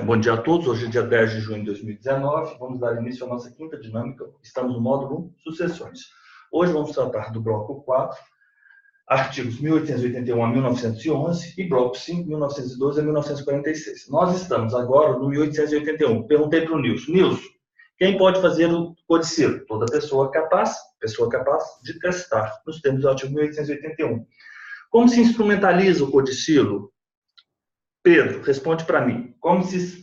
Bom dia a todos, hoje é dia 10 de junho de 2019, vamos dar início à nossa quinta dinâmica, estamos no módulo 1, sucessões. Hoje vamos tratar do bloco 4, artigos 1881 a 1911 e bloco 5, 1912 a 1946. Nós estamos agora no 1881, perguntei para o Nilson, quem pode fazer o codicilo? Toda pessoa capaz de testar, nos termos do artigo 1881. Como se instrumentaliza o codicilo? Pedro, responde para mim. Como se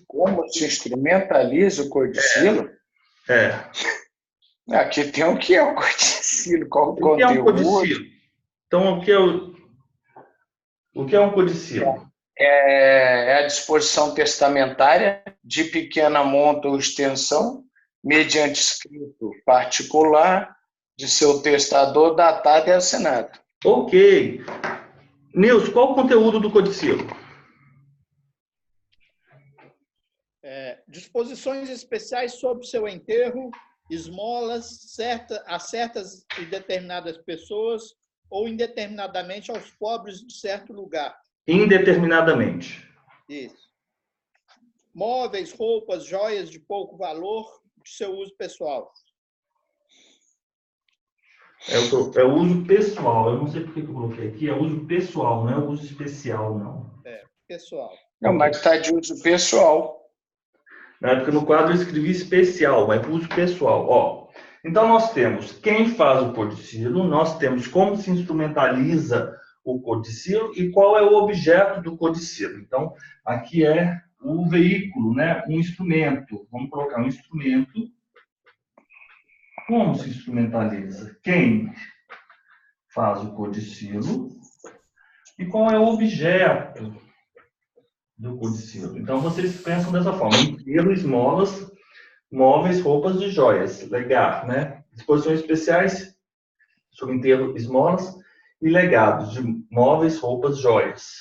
instrumentaliza o codicilo? Aqui tem o que é o codicilo, qual o conteúdo. O que é um codicilo? Então, o que é um codicilo? É a disposição testamentária de pequena monta ou extensão, mediante escrito particular de seu testador, datado e assinado. Ok. Nilson, qual o conteúdo do codicilo? Disposições especiais sobre seu enterro, esmolas a certas e determinadas pessoas ou indeterminadamente aos pobres de certo lugar. Indeterminadamente. Isso. Móveis, roupas, joias de pouco valor de seu uso pessoal. É o uso pessoal. Eu não sei por que eu coloquei aqui. É uso pessoal, não é uso especial, não. Pessoal. Não, mas está de uso pessoal. Na época, no quadro, eu escrevi especial, mas uso pessoal. Então, nós temos quem faz o codicilo, nós temos como se instrumentaliza o codicilo e qual é o objeto do codicilo. Então, aqui é o veículo, né? Um instrumento. Vamos colocar um instrumento. Como se instrumentaliza? Quem faz o codicilo e qual é o objeto do codicilo. Então, vocês pensam dessa forma: enterro, esmolas, móveis, roupas e joias. Legar, né? Disposições especiais sobre enterro, esmolas e legados de móveis, roupas, joias.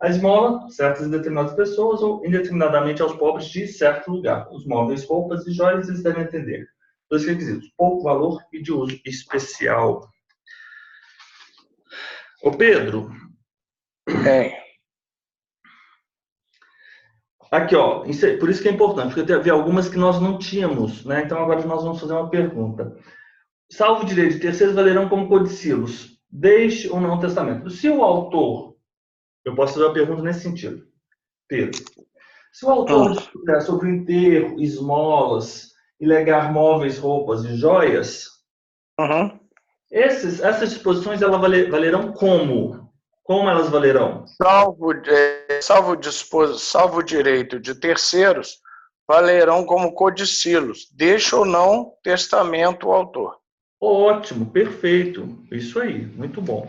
A esmola, certas e determinadas pessoas ou indeterminadamente aos pobres de certo lugar. Os móveis, roupas e joias, eles devem atender. Dois requisitos: pouco valor e de uso especial. Ô Pedro. Aqui, por isso que é importante, porque havia algumas que nós não tínhamos, né? Então agora nós vamos fazer uma pergunta. Salvo direito de terceiros valerão como codicilos, deixe ou não testamento. Se o autor, eu posso fazer uma pergunta nesse sentido, Pedro, se o autor disputar sobre o enterro, esmolas e legar móveis, roupas e joias, essas disposições elas valerão como? Como elas valerão? Salvo direito de terceiros, valerão como codicilos, deixa ou não testamento o autor. Ótimo, perfeito. Isso aí, muito bom.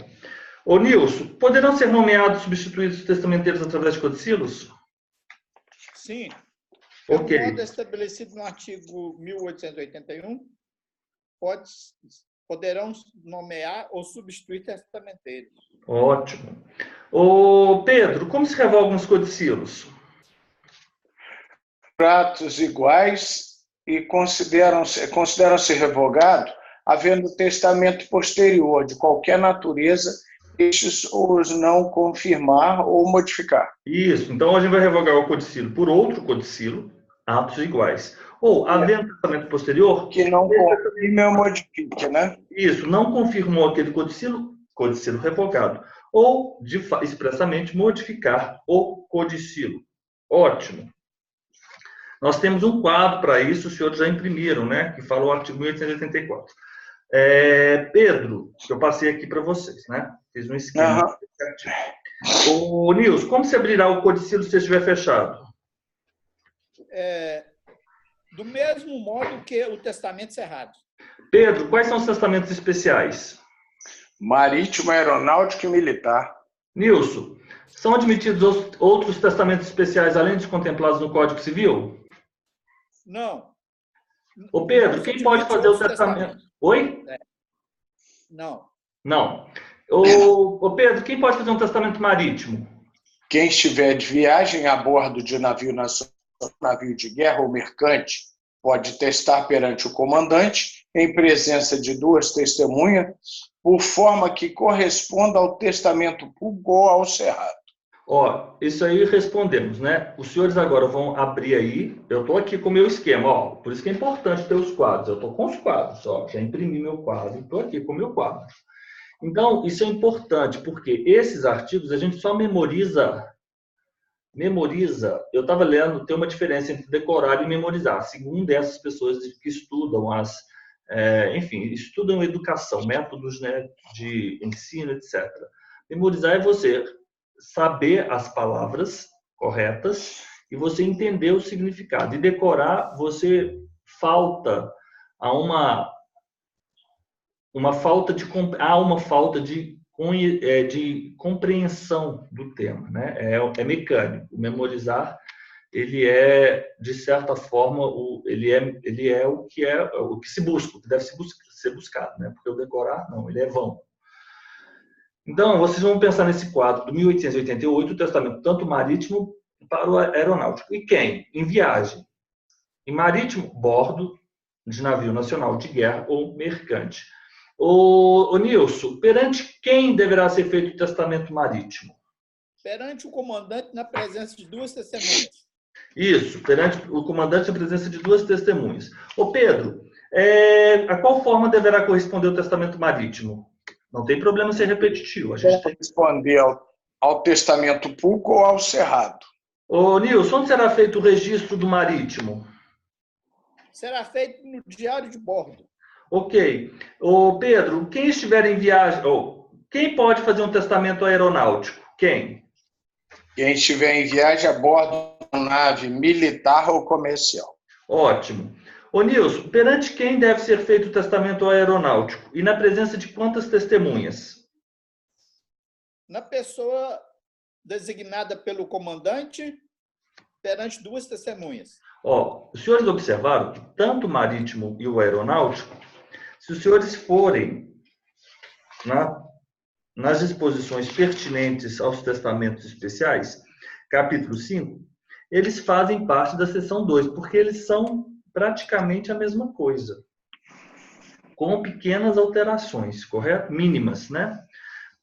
Ô Nilson, poderão ser nomeados substituídos os testamenteiros através de codicilos? Sim. Ok. Pelo modo estabelecido no artigo 1881, poderão nomear ou substituir testamenteiros. Ótimo. Ô Pedro, como se revogam os codicilos? Pratos iguais e consideram-se revogados havendo testamento posterior de qualquer natureza, estes os não confirmar ou modificar. Isso. Então, a gente vai revogar o codicilo por outro codicilo, atos iguais. Ou, havendo testamento posterior... Que não confirme ou modifique, né? Isso. Não confirmou aquele codicilo revogado. Ou, expressamente, modificar o codicilo. Ótimo. Nós temos um quadro para isso, os senhores já imprimiram, né? Que fala o artigo 1884. Pedro, eu passei aqui para vocês, né? Fiz um esquema. Ô, Nilson, como se abrirá o codicilo se estiver fechado? Do mesmo modo que o testamento cerrado. Pedro, quais são os testamentos especiais? Marítimo, aeronáutico e militar. Nilson, são admitidos outros testamentos especiais além dos contemplados no Código Civil? Não. Ô Pedro, quem pode fazer o testamento? Oi? Não. Não. Ô Pedro, quem pode fazer um testamento marítimo? Quem estiver de viagem a bordo de navio de guerra ou mercante pode testar perante o comandante, em presença de duas testemunhas, por forma que corresponda ao testamento público ou ao cerrado. Ó, isso aí respondemos, né? Os senhores agora vão abrir aí. Eu estou aqui com o meu esquema, ó. Por isso que é importante ter os quadros. Eu estou com os quadros, ó. Já imprimi meu quadro, estou aqui com o meu quadro. Então, isso é importante, porque esses artigos a gente só memoriza. Eu estava lendo, tem uma diferença entre decorar e memorizar, segundo essas pessoas que estudam enfim, estudam educação, métodos, né, de ensino, etc. Memorizar é você saber as palavras corretas e você entender o significado. E decorar, você falta a uma falta de compreensão do tema, né? É mecânico. O memorizar, ele é, de certa forma, ele é o que se busca, o que deve ser buscado, né? Porque o decorar, não, ele é vão. Então, vocês vão pensar nesse quadro do 1888, o testamento tanto marítimo para o aeronáutico. E quem? Em viagem. Em marítimo, bordo de navio nacional de guerra ou mercante. Ô Nilson, perante quem deverá ser feito o testamento marítimo? Perante o comandante na presença de 2 testemunhas. Isso, perante o comandante na presença de 2 testemunhas. Ô Pedro, a qual forma deverá corresponder o testamento marítimo? Não tem problema ser repetitivo. A gente tem que responder ao testamento público ou ao cerrado. Ô Nilson, onde será feito o registro do marítimo? Será feito no diário de bordo. Ok. Ô Pedro, quem estiver em viagem, quem pode fazer um testamento aeronáutico? Quem? Quem estiver em viagem a bordo de uma nave militar ou comercial. Ótimo. Ô Nilson, perante quem deve ser feito o testamento aeronáutico? E na presença de quantas testemunhas? Na pessoa designada pelo comandante, perante 2 testemunhas. Ó, os senhores observaram que tanto o marítimo e o aeronáutico, se os senhores forem nas disposições pertinentes aos testamentos especiais, capítulo 5, eles fazem parte da seção 2, porque eles são praticamente a mesma coisa, com pequenas alterações, correto? Mínimas, né?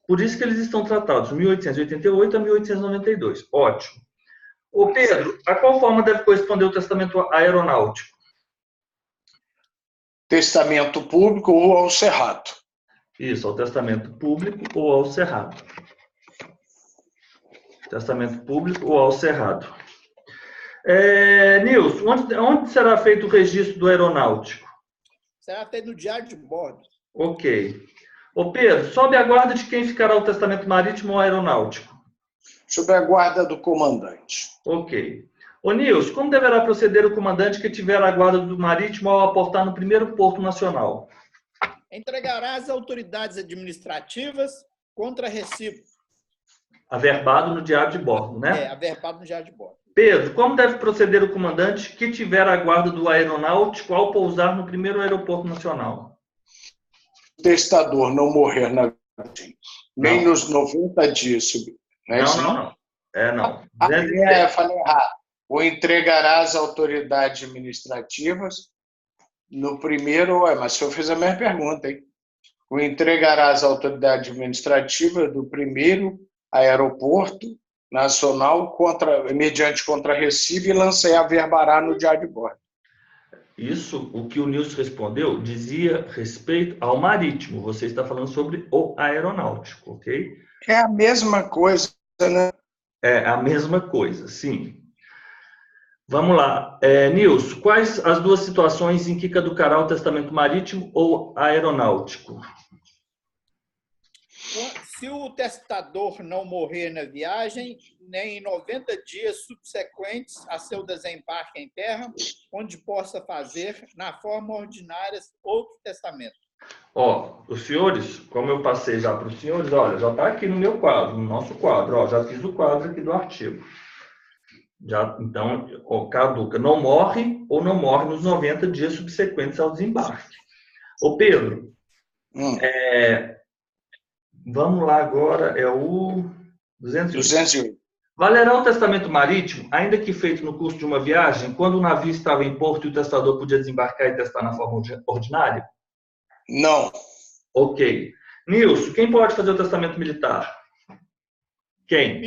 Por isso que eles estão tratados de 1888 a 1892. Ótimo. Ô Pedro, a qual forma deve corresponder o testamento aeronáutico? Testamento público ou ao cerrado. Isso, ao testamento público ou ao cerrado. Testamento público ou ao cerrado. Nilson, onde será feito o registro do aeronáutico? Será feito no diário de bordo. Ok. Ô Pedro, sob a guarda de quem ficará o testamento marítimo ou aeronáutico? Sob a guarda do comandante. Ok. Ô Nilson, como deverá proceder o comandante que tiver a guarda do marítimo ao aportar no primeiro porto nacional? Entregará às autoridades administrativas contra recibo. Averbado no diário de bordo, né? Averbado no diário de bordo. Pedro, como deve proceder o comandante que tiver a guarda do aeronáutico ao pousar no primeiro aeroporto nacional? O testador não morrer na viagem, nem nos 90 dias. Não. Não. Falei errado. O entregará às autoridades administrativas no primeiro... mas se eu fiz a mesma pergunta, hein? O entregará às autoridades administrativas do primeiro aeroporto nacional mediante contrarrecibo e lançar averbará no diário de bordo. Isso, o que o Nilson respondeu, dizia respeito ao marítimo. Você está falando sobre o aeronáutico, ok? É a mesma coisa, né? É a mesma coisa, sim. Vamos lá. Nilson, quais as 2 situações em que caducará o testamento marítimo ou aeronáutico? Se o testador não morrer na viagem, nem em 90 dias subsequentes a seu desembarque em terra, onde possa fazer, na forma ordinária, outro testamento. Os senhores, como eu passei já para os senhores, olha, já está aqui no meu quadro, no nosso quadro, já fiz o quadro aqui do artigo. Então, caduca, não morre ou não morre nos 90 dias subsequentes ao desembarque. Ô Pedro, vamos lá agora, é o 208. Valerá o testamento marítimo, ainda que feito no curso de uma viagem, quando o navio estava em porto e o testador podia desembarcar e testar na forma ordinária? Não. Ok. Nilson, quem pode fazer o testamento militar? Quem?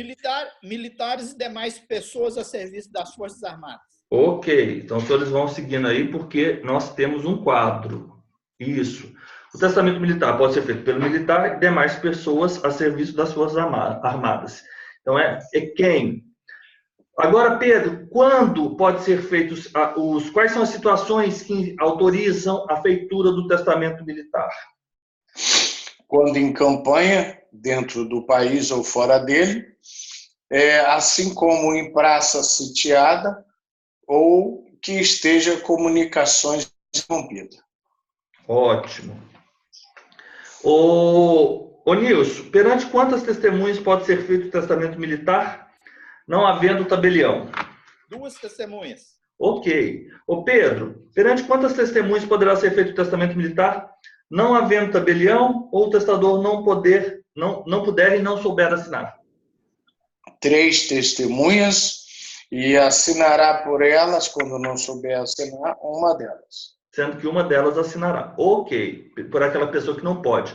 Militares e demais pessoas a serviço das Forças Armadas. Ok, então os senhores vão seguindo aí, porque nós temos um quadro. Isso. O testamento militar pode ser feito pelo militar e demais pessoas a serviço das Forças Armadas. Então, é quem? Agora, Pedro, quando pode ser feito quais são as situações que autorizam a feitura do testamento militar? Quando em campanha, dentro do país ou fora dele, assim como em praça sitiada, ou que esteja comunicações interrompidas. Ótimo. Ô Nilson, perante quantas testemunhas pode ser feito o testamento militar, não havendo tabelião? 2 testemunhas. Ok. Ô Pedro, perante quantas testemunhas poderá ser feito o testamento militar, não havendo tabelião, ou o testador não puder e não souber assinar? 3 testemunhas, e assinará por elas, quando não souber assinar, uma delas. Sendo que uma delas assinará. Ok, por aquela pessoa que não pode.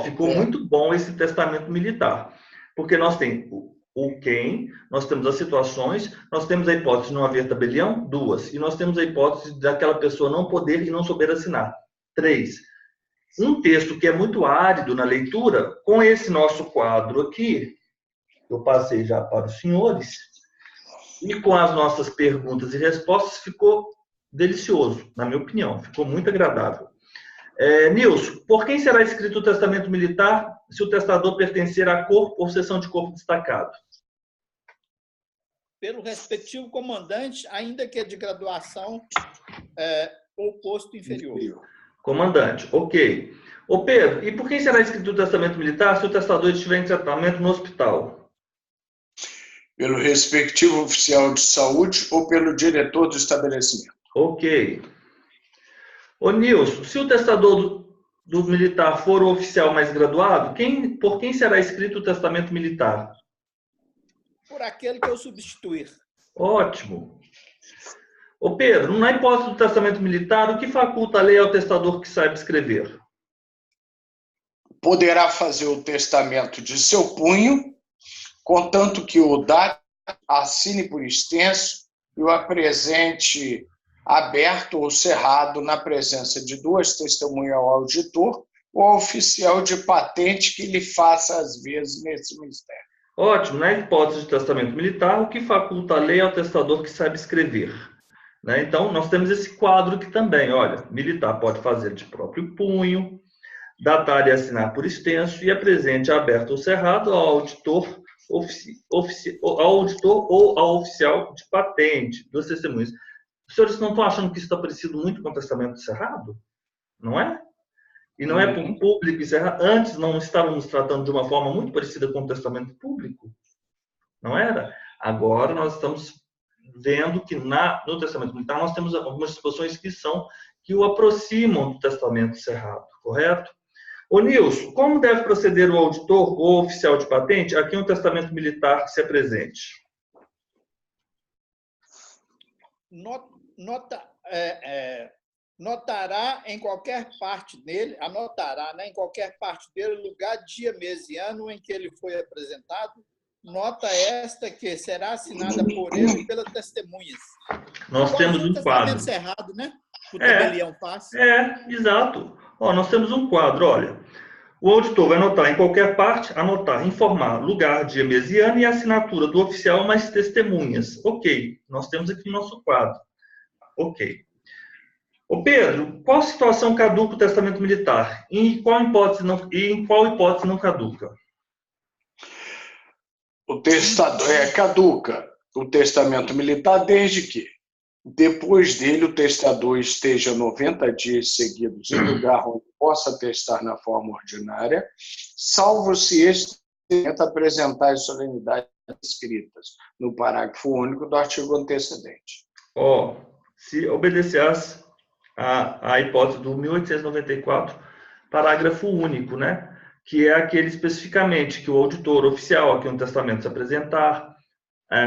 Ficou muito bom esse testamento militar, porque nós temos o quem, nós temos as situações, nós temos a hipótese de não haver tabelião, 2, e nós temos a hipótese daquela pessoa não poder e não souber assinar, 3. Um texto que é muito árido na leitura, com esse nosso quadro aqui, eu passei já para os senhores, e com as nossas perguntas e respostas, ficou delicioso, na minha opinião, ficou muito agradável. Nilson, por quem será escrito o testamento militar se o testador pertencer a corpo ou seção de corpo destacado? Pelo respectivo comandante, ainda que de graduação ou posto inferior. Comandante, ok. Ô Pedro, e por quem será escrito o testamento militar se o testador estiver em tratamento no hospital? Pelo respectivo oficial de saúde ou pelo diretor do estabelecimento. Ok. Ô Nilson, se o testador do militar for o oficial mais graduado, por quem será escrito o testamento militar? Por aquele que eu substituir. Ótimo. Ô Pedro, na hipótese do testamento militar, o que faculta a lei ao testador que saiba escrever? Poderá fazer o testamento de seu punho, contanto que o dá, assine por extenso e o apresente aberto ou cerrado na presença de 2 testemunhas ao auditor ou ao oficial de patente que lhe faça às vezes nesse mistério. Ótimo. Na hipótese de testamento militar, o que faculta a lei ao testador que saiba escrever? Então, nós temos esse quadro aqui também. Olha, militar pode fazer de próprio punho, datar e assinar por extenso e apresente aberto ou cerrado ao auditor, ou ao oficial de patente, 2 testemunhas. Os senhores não estão achando que isso está parecido muito com o testamento cerrado? Não é? E não é por público e cerrado. Antes não estávamos tratando de uma forma muito parecida com o testamento público? Não era? Agora nós estamos vendo que no testamento militar nós temos algumas disposições que o aproximam do testamento cerrado, correto? Ô Nilson, como deve proceder o auditor ou oficial de patente a quem o testamento militar se apresente? Notará em qualquer parte dele, anotará, né, em qualquer parte dele, lugar, dia, mês e ano em que ele foi apresentado, nota esta que será assinada por ele e pelas testemunhas. Nós temos um quadro. Cerrado, né? O tabelião faz. Exato. Nós temos um quadro, olha. O auditor vai anotar em qualquer parte, informar lugar, dia, mês e ano e a assinatura do oficial mais testemunhas. Ok, nós temos aqui o nosso quadro. Ok. Ô Pedro, qual situação caduca o testamento militar? E em qual hipótese não caduca? O testador caduca o testamento militar desde que, depois dele, o testador esteja 90 dias seguidos em lugar onde possa testar na forma ordinária, salvo se este apresentar as solenidades escritas no parágrafo único do artigo antecedente. Se obedecesse a hipótese do 1894, parágrafo único, né? Que é aquele especificamente que o auditor oficial a quem o testamento se apresentar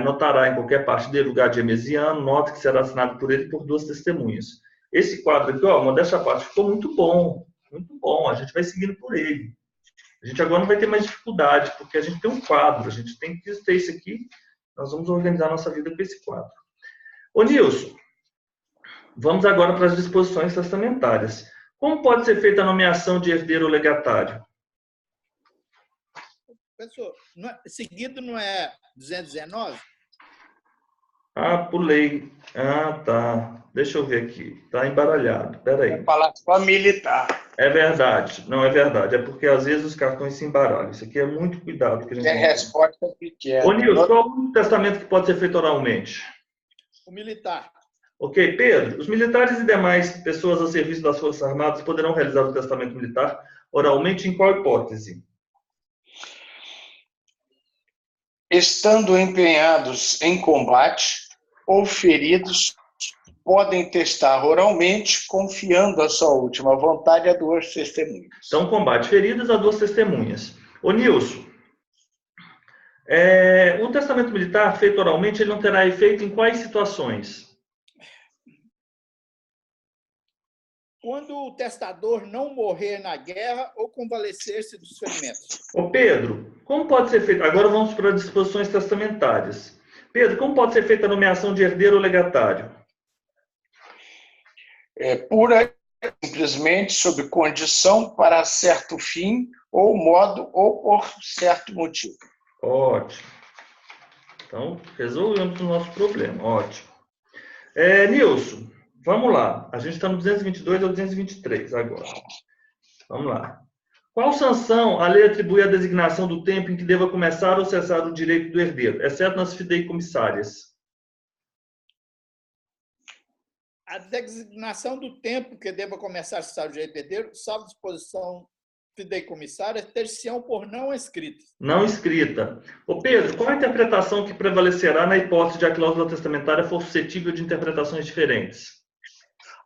notará em qualquer parte dele, lugar, dia, mês e ano, nota que será assinado por ele por 2 testemunhas. Esse quadro aqui, modéstia à parte, ficou muito bom, a gente vai seguindo por ele. A gente agora não vai ter mais dificuldade, porque a gente tem um quadro, a gente tem que ter isso aqui, nós vamos organizar nossa vida com esse quadro. Ô Nilson, vamos agora para as disposições testamentárias. Como pode ser feita a nomeação de herdeiro ou legatário? Professor, seguido não é 219? Ah, pulei. Ah, tá. Deixa eu ver aqui. Está embaralhado. Espera aí. Falar só militar. É verdade. Não é verdade. É porque às vezes os cartões se embaralham. Isso aqui é muito cuidado que a gente Tem tem que ter. resposta Ô, pequena. Nilson, qual o testamento que pode ser feito oralmente? O militar. Ok, Pedro. Os militares e demais pessoas a serviço das Forças Armadas poderão realizar o testamento militar oralmente em qual hipótese? Estando empenhados em combate ou feridos, podem testar oralmente, confiando a sua última vontade a 2 testemunhas. Então, combate feridas a 2 testemunhas. Ô, Nilson, o testamento militar feito oralmente ele não terá efeito em quais situações? Quando o testador não morrer na guerra ou convalescer-se dos ferimentos. Ô Pedro, como pode ser feito? Agora vamos para as disposições testamentárias. Pedro, como pode ser feita a nomeação de herdeiro ou legatário? Pura e simplesmente sob condição para certo fim ou modo ou por certo motivo. Ótimo. Então, resolvemos o nosso problema. Ótimo. Nilson, vamos lá. A gente está no 222 ou 223 agora. Vamos lá. Qual sanção a lei atribui à designação do tempo em que deva começar ou cessar o direito do herdeiro, exceto nas fideicomissárias? A designação do tempo que deva começar a cessar o direito do herdeiro, salvo disposição fideicomissária, ter-se-ão por não escritas. Não escrita. Ô Pedro, qual a interpretação que prevalecerá na hipótese de a cláusula testamentária for suscetível de interpretações diferentes?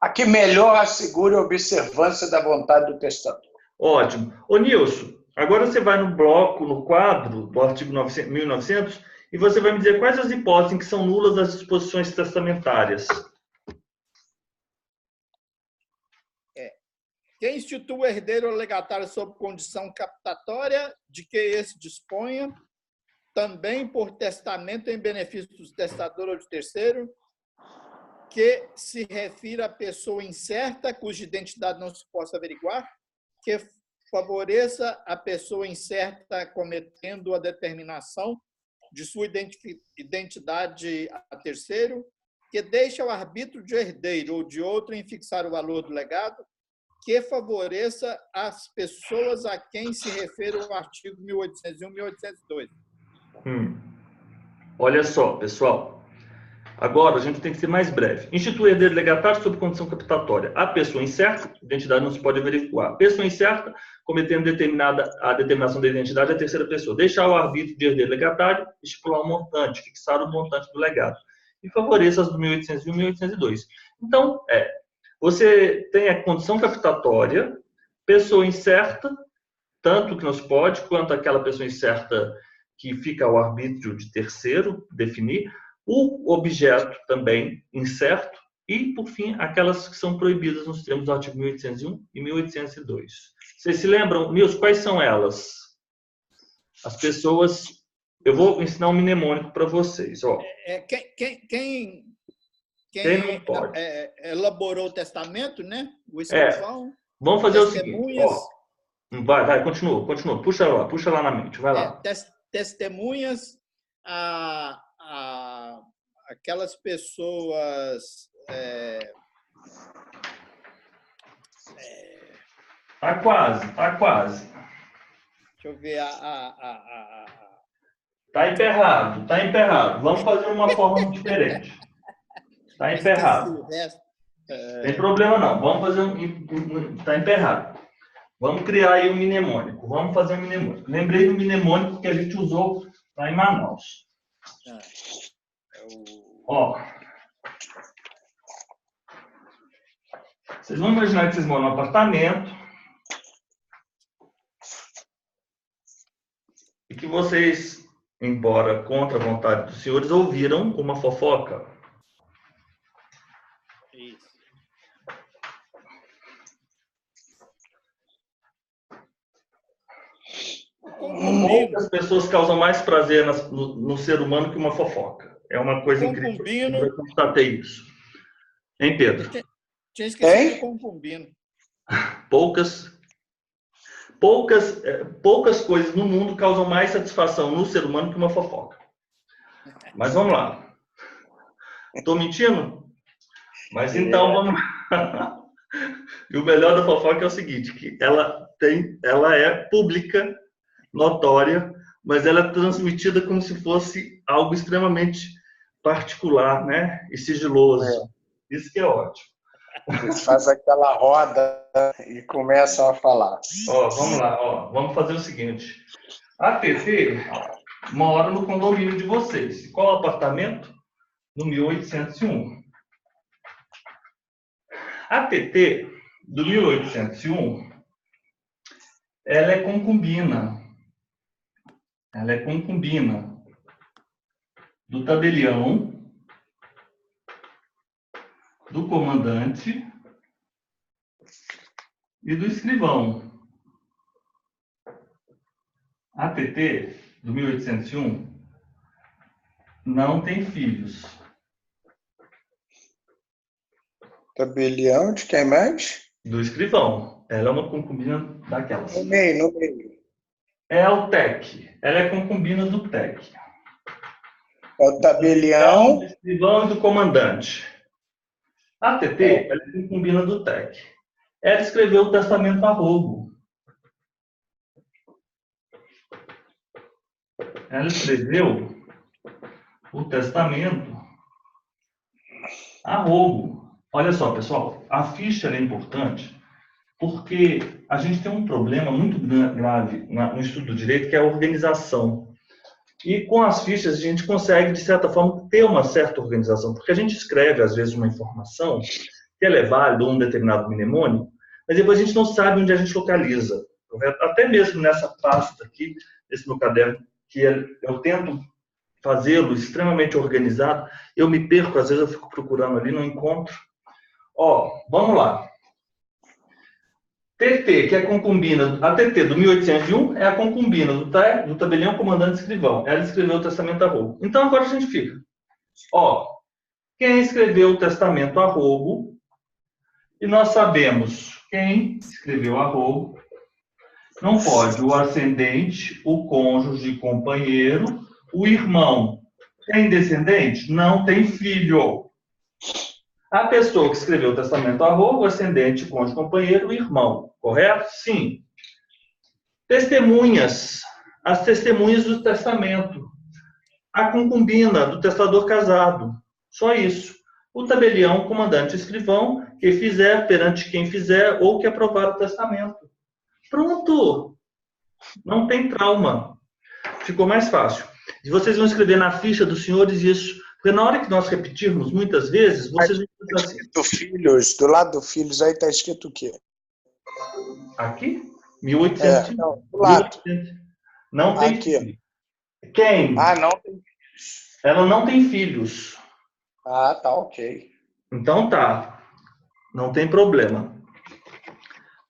A que melhor assegure a observância da vontade do testador. Ótimo. Ô Nilson, agora você vai no bloco, no quadro do artigo 1900, e você vai me dizer quais as hipóteses em que são nulas as disposições testamentárias. Quem institui o herdeiro ou legatário sob condição captatória de que esse disponha, também por testamento em benefício do testador ou de terceiro, que se refira à pessoa incerta, cuja identidade não se possa averiguar, que favoreça a pessoa incerta cometendo a determinação de sua identidade a terceiro, que deixa ao arbítrio de herdeiro ou de outro em fixar o valor do legado, que favoreça as pessoas a quem se refere o artigo 1801 e 1802. Olha só, pessoal. Agora a gente tem que ser mais breve. Instituir herdeiro legatário sob condição captatória. A pessoa incerta, identidade não se pode verificar. A pessoa incerta, cometendo a determinação da identidade, a terceira pessoa. Deixar o arbítrio de herdeiro legatário, estipular um montante, fixar o montante do legado. E favoreça as do 1801 e 1802. Então, você tem a condição captatória, pessoa incerta, tanto que não se pode, quanto aquela pessoa incerta que fica ao arbítrio de terceiro definir, o objeto também incerto e, por fim, aquelas que são proibidas nos termos do artigo 1801 e 1802. Vocês se lembram, Nilson, quais são elas? As pessoas... Eu vou ensinar um mnemônico para vocês. Ó. Quem não pode? Elaborou o testamento, né? O escrivão. Vamos fazer o seguinte. Ó, vai, continua. Puxa lá na mente, vai lá. Testemunhas, aquelas pessoas... Tá quase. Deixa eu ver Tá emperrado. Vamos fazer uma forma diferente. Tá emperrado. Tem problema não. Vamos fazer tá emperrado. Vamos criar aí um mnemônico. Vamos fazer um mnemônico. Lembrei do mnemônico que a gente usou lá em Manaus. Ó. Vocês vão imaginar que vocês moram num apartamento e que vocês, embora contra a vontade dos senhores, ouviram uma fofoca. Isso. Concubino. As pessoas causam mais prazer no ser humano que uma fofoca. É uma coisa incrível. Concubino. Eu constatei isso. Hein, Pedro? Tinha esquecido do concubino. Poucas coisas no mundo causam mais satisfação no ser humano que uma fofoca. Mas vamos lá. Estou mentindo? Mas então vamos lá. E o melhor da fofoca é o seguinte, que ela é pública, notória, mas ela é transmitida como se fosse algo extremamente particular, né? E sigiloso. Isso que é ótimo. Eles fazem aquela roda e começam a falar. Vamos lá. Vamos fazer o seguinte. A TT mora no condomínio de vocês. Qual apartamento? No 1801. A TT do 1801, ela é concubina. Ela é concubina do tabelião, do comandante e do escrivão. A TT do 1801 não tem filhos. Tabelião de quem mais? Do escrivão. Ela é uma concubina daquelas. No meio. É o TEC. Ela é concubina do TEC. É o tabelião. Do escrivão e do comandante. A TT, ela é concubina do TEC. Ela escreveu o testamento a rogo. Ela escreveu o testamento a rogo. Olha só, pessoal, a ficha é importante porque a gente tem um problema muito grave no estudo do direito, que é a organização. E com as fichas a gente consegue, de certa forma, ter uma certa organização, porque a gente escreve, às vezes, uma informação que ela é válida ou um determinado mnemônico, mas depois a gente não sabe onde a gente localiza, correto? Até mesmo nessa pasta aqui, nesse meu caderno, que eu tento fazê-lo extremamente organizado, eu me perco, às vezes eu fico procurando ali, não encontro. Vamos lá. TT, que é concubina, a TT do 1801 é a concubina do tabelião comandante escrivão. Ela escreveu o testamento a rogo. Então agora a gente fica. Quem escreveu o testamento a rogo, e nós sabemos quem escreveu a rogo, não pode o ascendente, o cônjuge, companheiro, o irmão. Tem descendente? Não tem filho. A pessoa que escreveu o testamento a rogo, ascendente, cônjuge, companheiro, irmão. Correto? Sim. Testemunhas. As testemunhas do testamento. A concubina do testador casado. Só isso. O tabelião, comandante, escrivão, que fizer, perante quem fizer, ou que aprovar o testamento. Pronto! Não tem trauma. Ficou mais fácil. E vocês vão escrever na ficha dos senhores isso. Porque na hora que nós repetirmos, muitas vezes, vocês vão estar assim. Filhos, do lado do filhos, aí está escrito o quê? Aqui? 1800. Não, do lado. 1800. Não tem aqui. filho. Quem? Não tem. Ela não tem filhos. Tá ok. Então tá. Não tem problema.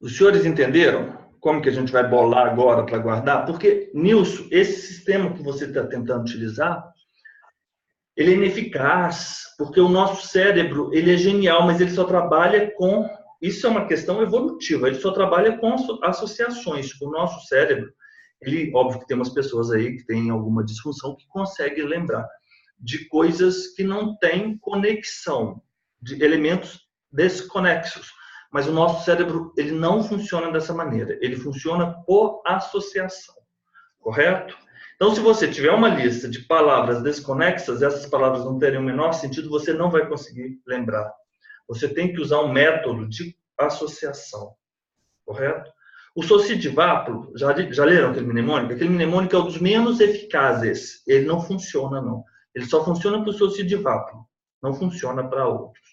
Os senhores entenderam como que a gente vai bolar agora para guardar? Porque, Nilson, esse sistema que você está tentando utilizar, ele é ineficaz, porque o nosso cérebro, ele é genial, mas ele só trabalha com... Isso é uma questão evolutiva, ele só trabalha com associações. O nosso cérebro, ele, óbvio que tem umas pessoas aí que têm alguma disfunção que conseguem lembrar de coisas que não têm conexão, de elementos desconexos. Mas o nosso cérebro, ele não funciona dessa maneira, ele funciona por associação, correto? Então, se você tiver uma lista de palavras desconexas, essas palavras não terem o menor sentido, você não vai conseguir lembrar. Você tem que usar um método de associação, correto? O sociedivápulo, já leram aquele mnemônico? Aquele mnemônico é um dos menos eficazes. Ele não funciona, não. Ele só funciona para o sociedivápulo, não funciona para outros.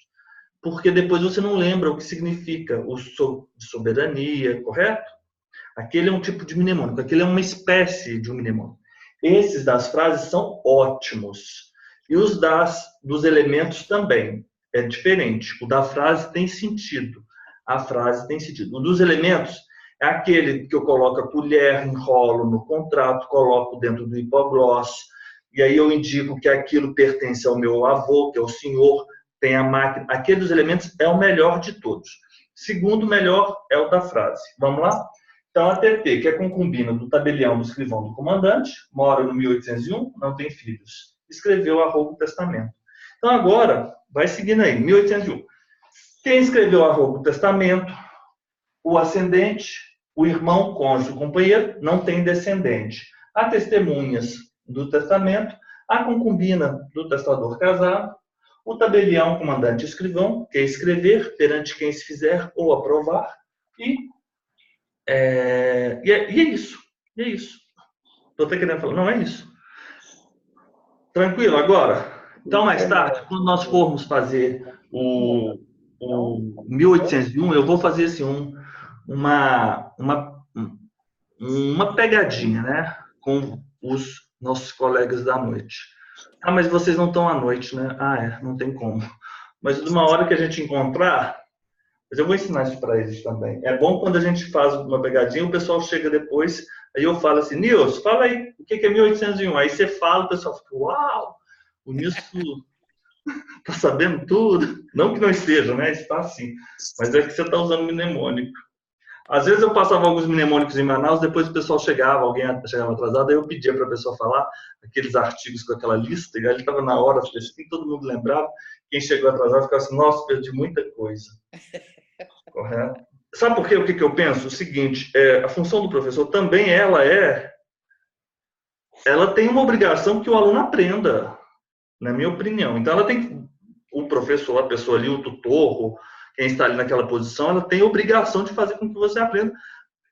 Porque depois você não lembra o que significa o de soberania, correto? Aquele é um tipo de mnemônico, aquele é uma espécie de um mnemônico. Esses das frases são ótimos. E os dos elementos também. É diferente. O da frase tem sentido. A frase tem sentido. O dos elementos É aquele que eu coloco a colher, enrolo no contrato, coloco dentro do hipoglós, e aí eu indico que aquilo pertence ao meu avô, que é o senhor, tem a máquina. Aquele dos elementos é o melhor de todos. Segundo melhor é o da frase. Vamos lá? Então, a TT, que é concubina do tabelião do escrivão do comandante, mora no 1801, não tem filhos. Escreveu a roubo o testamento. Então, agora, vai seguindo aí, 1801. Quem escreveu a roubo o testamento? O ascendente, o irmão, cônjuge, o companheiro, não tem descendente. Há testemunhas do testamento, a concubina do testador casado, o tabelião, comandante escrivão, que é escrever perante quem se fizer ou aprovar, e é isso. E é isso. Estou até querendo falar, não é isso. Tranquilo, agora. Então, mais tarde, quando nós formos fazer o 1801, eu vou fazer assim, uma pegadinha, né? Com os nossos colegas da noite. Ah, mas vocês não estão à noite, né? Ah, não tem como. Mas de uma hora que a gente encontrar, mas eu vou ensinar isso para eles também. É bom quando a gente faz uma pegadinha, o pessoal chega depois, aí eu falo assim, Nilson, fala aí, o que é 1801? Aí você fala, o pessoal fica, uau, o Nilson tá sabendo tudo. Não que não esteja, né? Está sim. Mas é que você está usando mnemônico. Às vezes eu passava alguns mnemônicos em Manaus, depois o pessoal chegava, alguém chegava atrasado, aí eu pedia para a pessoa falar aqueles artigos com aquela lista, e aí ele estava na hora, assim, todo mundo lembrava. Quem chegou atrasado ficava assim, nossa, perdi muita coisa. Correto? Sabe por quê? O que eu penso? O seguinte, a função do professor também ela tem uma obrigação que o aluno aprenda, na minha opinião. Então ela tem, o professor, a pessoa ali, o tutor, quem está ali naquela posição, ela tem a obrigação de fazer com que você aprenda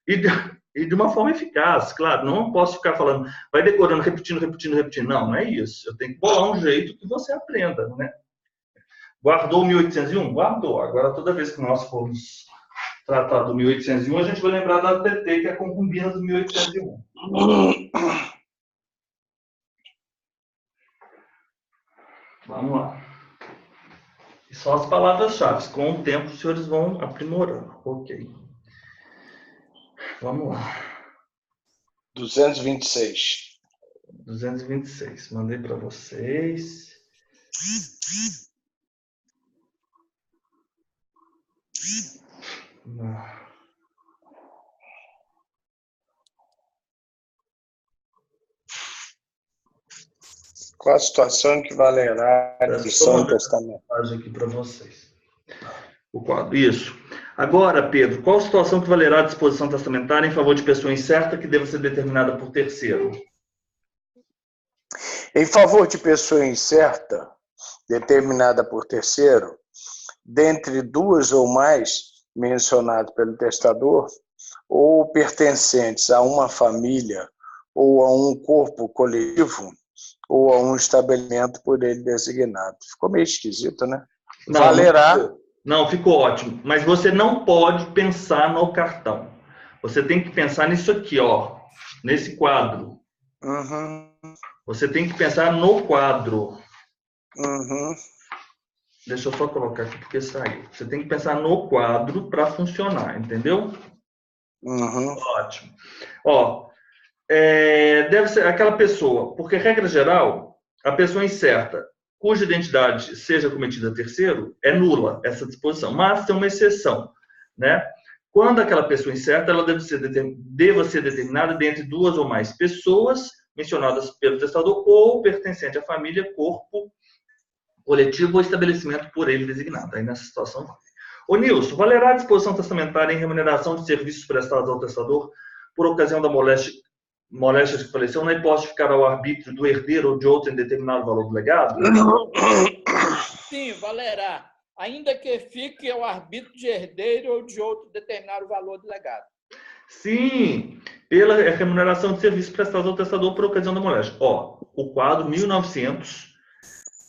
e de uma forma eficaz, claro. Não posso ficar falando, vai decorando, repetindo. Não, não é isso. Eu tenho que bolar um jeito que você aprenda, né? Guardou 1801? Guardou. Agora, toda vez que nós formos tratar do 1801, a gente vai lembrar da TT, que é a concubina do 1801. Vamos lá. E só as palavras-chave. Com o tempo, os senhores vão aprimorando. Ok. Vamos lá. 226. 226. Mandei para vocês. Qual a situação que valerá a lição testamentária? Aqui para vocês. O quadro. Isso. Agora, Pedro, qual a situação que valerá a disposição testamentária em favor de pessoa incerta que deva ser determinada por terceiro? Em favor de pessoa incerta, determinada por terceiro, dentre duas ou mais mencionadas pelo testador, ou pertencentes a uma família, ou a um corpo coletivo, ou a um estabelecimento por ele designado. Ficou meio esquisito, né? Não, valerá. Não, ficou ótimo. Mas você não pode pensar no cartão. Você tem que pensar nisso aqui, ó, nesse quadro. Uhum. Você tem que pensar no quadro. Uhum. Deixa eu só colocar aqui porque saiu. Você tem que pensar no quadro para funcionar, entendeu? Uhum. Ótimo. Ó, deve ser aquela pessoa, porque regra geral, a pessoa incerta, cuja identidade seja cometida a terceiro, é nula essa disposição. Mas tem uma exceção, né? Quando aquela pessoa incerta, ela deva ser determinada dentre duas ou mais pessoas mencionadas pelo testador ou pertencente à família, corpo, coletivo ou estabelecimento por ele designado. Aí nessa situação vai. Ô Nilson, valerá a disposição testamentária em remuneração de serviços prestados ao testador por ocasião da moléstia que faleceu, na hipótese de ficar ao arbítrio do herdeiro ou de outro em determinado valor do legado? Sim, valerá. Ainda que fique ao arbítrio de herdeiro ou de outro determinado valor do legado. Sim, pela remuneração de serviços prestados ao testador por ocasião da moléstia. Ó, o quadro 1900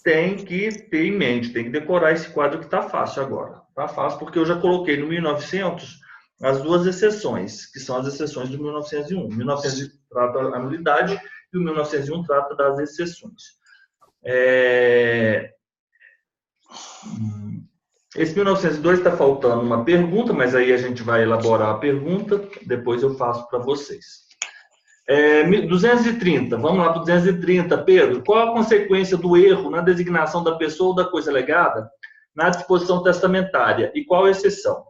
tem que ter em mente, tem que decorar esse quadro que está fácil agora. Está fácil porque eu já coloquei no 1900 as duas exceções, que são as exceções do 1901. O 1900 trata a nulidade e o 1901 trata das exceções. Esse 1902 está faltando uma pergunta, mas aí a gente vai elaborar a pergunta, depois eu faço para vocês. 230, vamos lá para 230. Pedro, qual a consequência do erro na designação da pessoa ou da coisa legada na disposição testamentária e qual a exceção?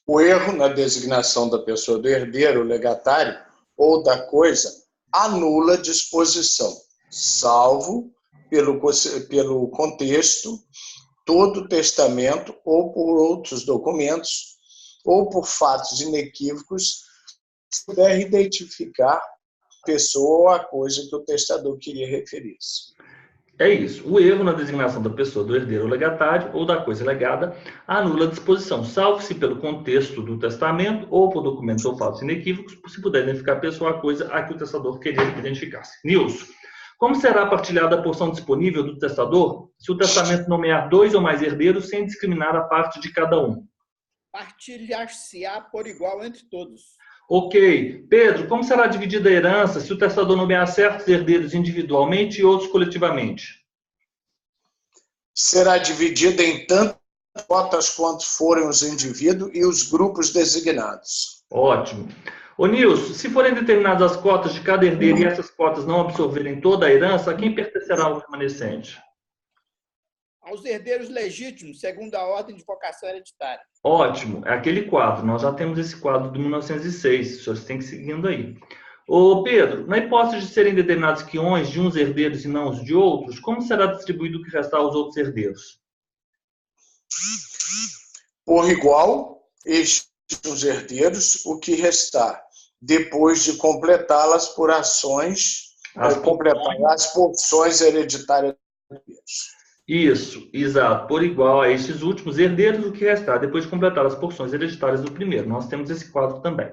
O erro na designação da pessoa do herdeiro, legatário ou da coisa anula a disposição, salvo pelo contexto, todo o testamento ou por outros documentos ou por fatos inequívocos, se puder identificar a pessoa ou a coisa que o testador queria referir-se. É isso. O erro na designação da pessoa do herdeiro ou legatário ou da coisa legada anula a disposição, salvo se pelo contexto do testamento ou por documentos ou fatos inequívocos, se puder identificar a pessoa ou a coisa a que o testador queria que identificasse. Nilson, como será partilhada a porção disponível do testador se o testamento nomear 2 ou mais herdeiros sem discriminar a parte de cada um? Partilhar-se-á por igual entre todos. Ok. Pedro, como será dividida a herança se o testador nomear certos herdeiros individualmente e outros coletivamente? Será dividida em tantas cotas quanto forem os indivíduos e os grupos designados. Ótimo. Ô Nilson, se forem determinadas as cotas de cada herdeiro e essas cotas não absorverem toda a herança, a quem pertencerá o remanescente? Aos herdeiros legítimos, segundo a ordem de vocação hereditária. Ótimo, é aquele quadro. Nós já temos esse quadro de 1906. Os senhores têm que ir seguindo aí. Ô Pedro, na hipótese de serem determinados quiões de uns herdeiros e não os de outros, como será distribuído o que restar aos outros herdeiros? Por igual, estes os herdeiros, o que restar, depois de completá-las por ações, completar as porções hereditárias dos herdeiros. Isso, exato. Por igual a estes últimos herdeiros, o que restar, depois de completar as porções hereditárias do primeiro. Nós temos esse quadro também.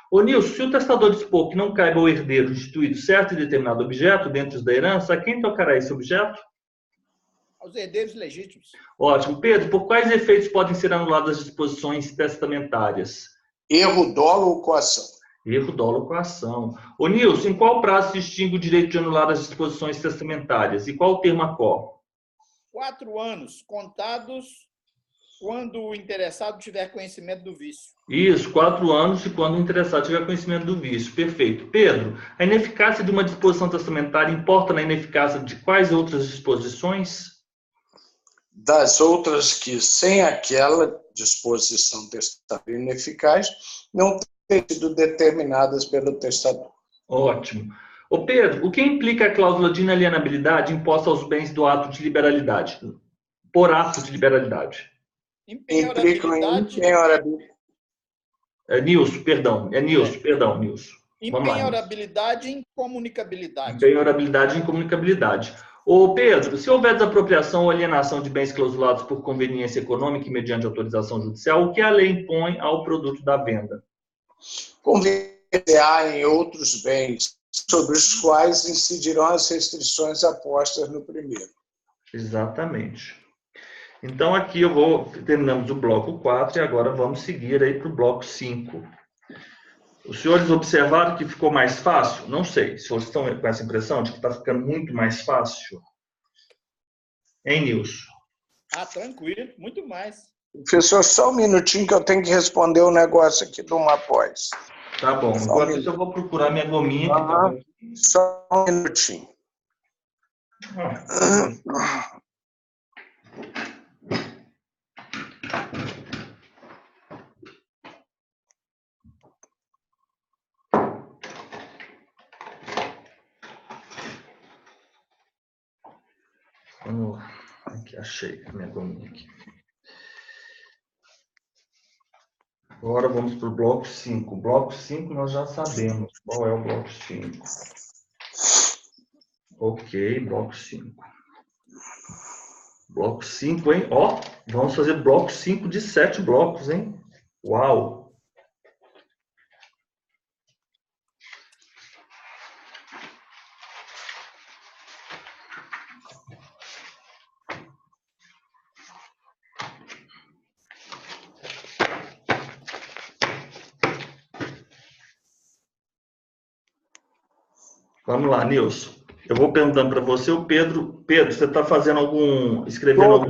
Ô Nilson, se o testador dispor que não caiba ao herdeiro instituído certo e determinado objeto dentro da herança, a quem tocará esse objeto? Aos herdeiros legítimos. Ótimo. Pedro, por quais efeitos podem ser anuladas as disposições testamentárias? Erro, dolo ou coação. Erro, dolo ou coação. Ô Nilson, em qual prazo se extingue o direito de anular as disposições testamentárias? E qual o termo a qual? 4 anos, contados quando o interessado tiver conhecimento do vício. Isso, 4 anos e quando o interessado tiver conhecimento do vício. Perfeito. Pedro, a ineficácia de uma disposição testamentária importa na ineficácia de quais outras disposições? Das outras que, sem aquela disposição testamentária ineficaz, não têm sido determinadas pelo testador. Ótimo. Ô Pedro, o que implica a cláusula de inalienabilidade imposta aos bens do ato de liberalidade? Por ato de liberalidade. Implicam em impenhorabilidade. Nilson, perdão. Nilson. Impenhorabilidade e incomunicabilidade. Impenhorabilidade e incomunicabilidade. Ô Pedro, se houver desapropriação ou alienação de bens clausulados por conveniência econômica e mediante autorização judicial, o que a lei impõe ao produto da venda? Convencer em outros bens sobre os quais incidirão as restrições apostas no primeiro. Exatamente. Então, aqui terminamos o bloco 4 e agora vamos seguir aí para o bloco 5. Os senhores observaram que ficou mais fácil? Não sei. Os senhores estão com essa impressão de que está ficando muito mais fácil? Hein, Nilson? Tranquilo, muito mais. Professor, só um minutinho que eu tenho que responder um negócio aqui de uma pós. Tá bom. Enquanto isso, eu vou procurar minha gominha. Só um minutinho. Aqui, achei a minha gominha aqui. Agora vamos para o bloco 5. O bloco 5 nós já sabemos qual é o bloco 5. Ok, bloco 5. Bloco 5, hein? Ó, vamos fazer bloco 5 de 7 blocos, hein? Uau! Vamos lá, Nilson. Eu vou perguntando para você, o Pedro. Pedro, você está fazendo escrevendo algum...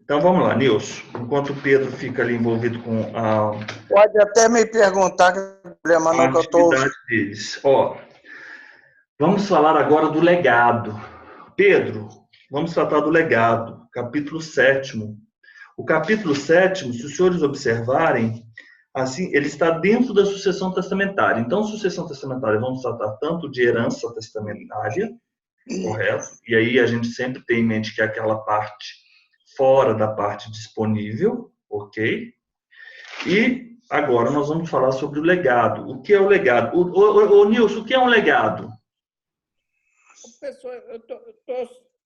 Então vamos lá, Nilson. Enquanto o Pedro fica ali envolvido com Pode até me perguntar, que não tem problema a não, que eu estou atividade deles. Ó, vamos falar agora do legado. Pedro, vamos tratar do legado, capítulo 7º. O capítulo 7º, se os senhores observarem, assim, ele está dentro da sucessão testamentária. Então, sucessão testamentária, vamos tratar tanto de herança testamentária, correto? E aí a gente sempre tem em mente que é aquela parte fora da parte disponível, ok? E agora nós vamos falar sobre o legado. O que é o legado? Nilson, o que é um legado? Professor, eu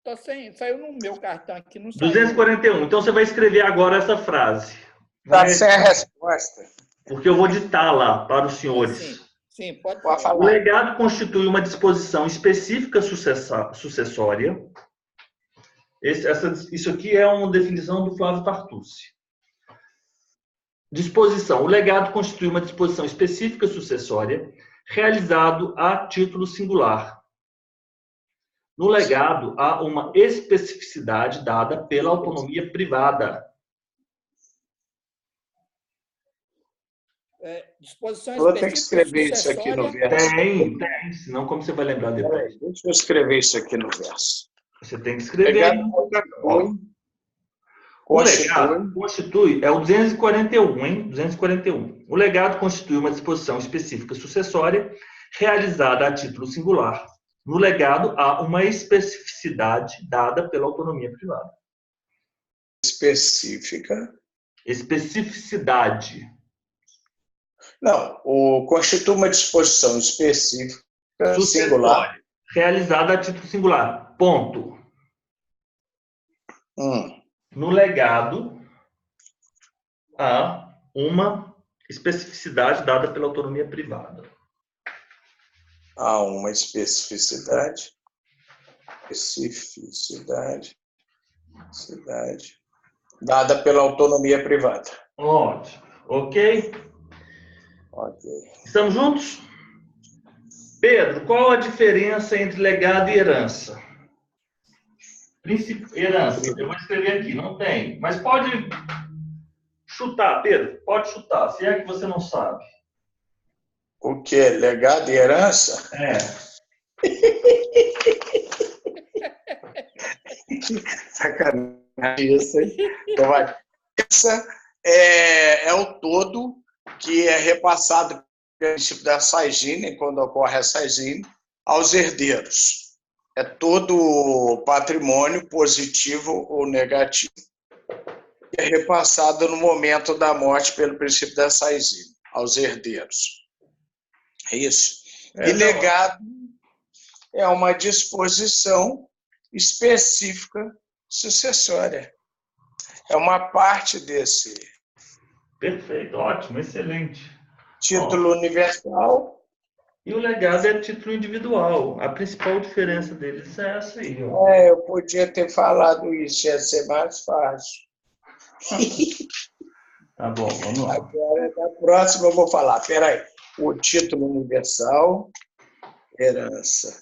tô sem... Saiu no meu cartão aqui, não saiu. 241. Então você vai escrever agora essa frase. Está sem a resposta. Porque eu vou ditar lá para os senhores. Sim, pode Pode falar. O legado constitui uma disposição específica sucessória. Isso aqui é uma definição do Flávio Tartucci. Disposição. O legado constitui uma disposição específica sucessória realizado a título singular. No legado, há uma especificidade dada pela autonomia privada. Disposição Eu vou ter que específica escrever isso aqui no sucessória. verso. Tem. Senão como você vai lembrar depois? Deixa eu escrever isso aqui no verso. Você tem que escrever aí no protocolo. O legado constitui, é o 241, hein? 241. O legado constitui uma disposição específica sucessória realizada a título singular. No legado, há uma especificidade dada pela autonomia privada. Especificidade. Não, constitui uma disposição específica singular. Realizada a título singular. Ponto. No legado, há uma especificidade dada pela autonomia privada. Há uma especificidade dada pela autonomia privada. Ótimo. Ok? Estamos juntos? Pedro, qual a diferença entre legado e herança? Herança, eu vou escrever aqui, não tem. Mas pode chutar, Pedro, pode chutar, se é que você não sabe. O que é legado e herança? Sacanagem isso, hein? Essa é o todo que é repassado pelo princípio da Saigine, quando ocorre a Saigine, aos herdeiros. É todo patrimônio positivo ou negativo. É repassado no momento da morte pelo princípio da Saigine, aos herdeiros. É isso. E legado é uma disposição específica sucessória. É uma parte desse. Perfeito, ótimo, excelente. Título universal. E o legado é título individual. A principal diferença deles é essa aí. Ó. Eu podia ter falado isso, ia ser mais fácil. Tá bom, vamos lá. Agora, na próxima, eu vou falar. Peraí. O título universal, herança.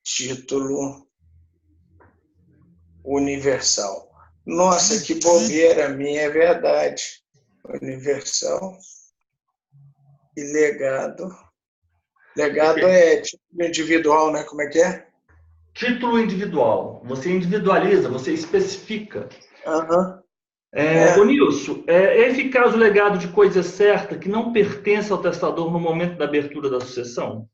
Título universal. Nossa, que bobeira minha, é verdade. Universal e legado. Legado é título individual, né? Como é que é? Título individual. Você individualiza, você especifica. Uhum. Nilson, é eficaz o legado de coisa certa que não pertence ao testador no momento da abertura da sucessão?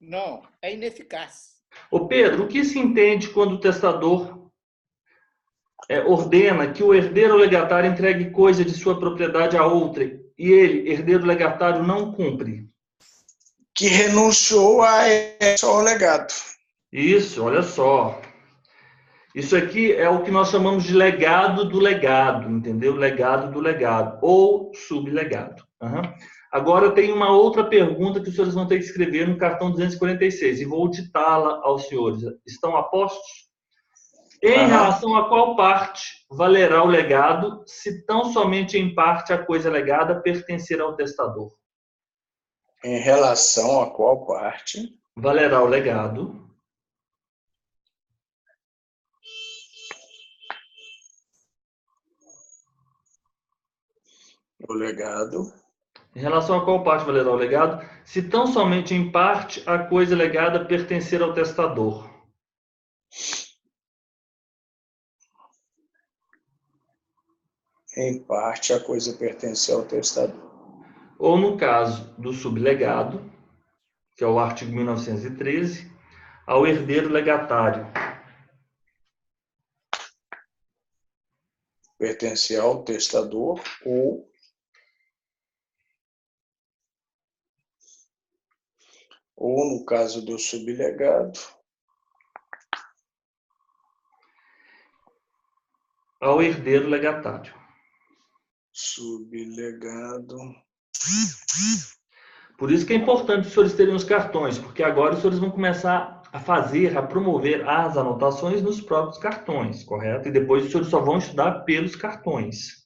Não, é ineficaz. Ô Pedro, o que se entende quando o testador ordena que o herdeiro legatário entregue coisa de sua propriedade a outra e ele, herdeiro legatário, não cumpre? Que renunciou ao legado. Isso, olha só. Isso aqui é o que nós chamamos de legado do legado, entendeu? Legado do legado, ou sublegado. Agora tem uma outra pergunta que os senhores vão ter que escrever no cartão 246, e vou ditá-la aos senhores. Estão a postos? Em relação a qual parte valerá o legado, se tão somente em parte a coisa legada pertencer ao testador? Em relação a qual parte valerá o legado O legado. Em relação a qual parte valerá o legado, se tão somente em parte a coisa legada pertencer ao testador. Em parte, a coisa pertence ao testador. Ou no caso do sublegado, que é o artigo 1913, ao herdeiro legatário. Pertence ao testador ou no caso do sublegado, ao herdeiro legatário. Sublegado. Por isso que é importante os senhores terem os cartões, porque agora os senhores vão começar a fazer, a promover as anotações nos próprios cartões, correto? E depois os senhores só vão estudar pelos cartões.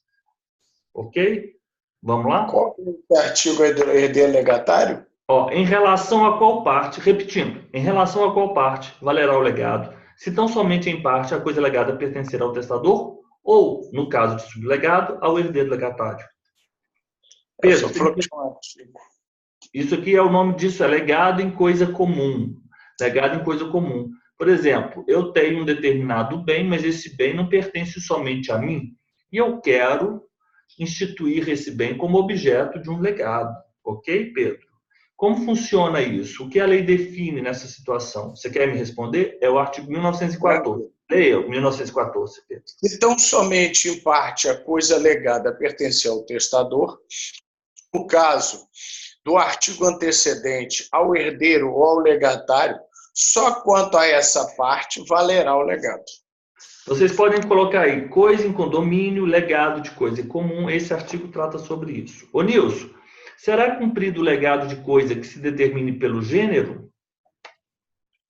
Ok? Vamos lá? Qual é o artigo herdeiro legatário? Ó, em relação a qual parte, repetindo, em relação a qual parte valerá o legado, se tão somente em parte a coisa legada pertencer ao testador, ou, no caso de sublegado, ao herdeiro legatário. Pedro, isso aqui é o nome disso, é legado em coisa comum. Legado em coisa comum. Por exemplo, eu tenho um determinado bem, mas esse bem não pertence somente a mim, e eu quero instituir esse bem como objeto de um legado. Ok, Pedro? Como funciona isso? O que a lei define nessa situação? Você quer me responder? É o artigo 1914. Leia o 1914, Pedro. Então, somente em parte a coisa legada pertence ao testador. No caso do artigo antecedente, ao herdeiro ou ao legatário, só quanto a essa parte valerá o legado. Vocês podem colocar aí coisa em condomínio, legado de coisa em comum. Esse artigo trata sobre isso. Ô, Nilson, será cumprido o legado de coisa que se determine pelo gênero?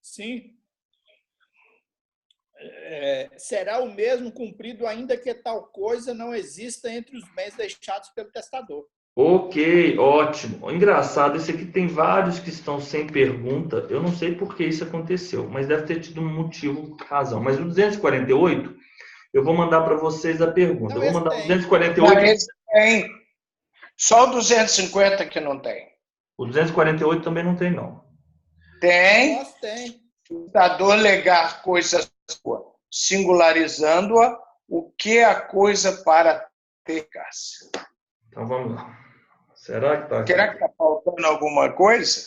Sim. Será o mesmo cumprido, ainda que tal coisa não exista entre os bens deixados pelo testador. Ok, ótimo. Engraçado, esse aqui tem vários que estão sem pergunta. Eu não sei por que isso aconteceu, mas deve ter tido um motivo, razão. Mas o 248, eu vou mandar para vocês a pergunta. Não, eu vou mandar o tem. 248. Não, esse tem. Só o 250 que não tem. O 248 também não tem, não. Tem. Nós tem. O testador legar coisa sua, singularizando-a, o que é a coisa para ter eficácia. Então vamos lá. Será que está aqui? Será que está faltando alguma coisa?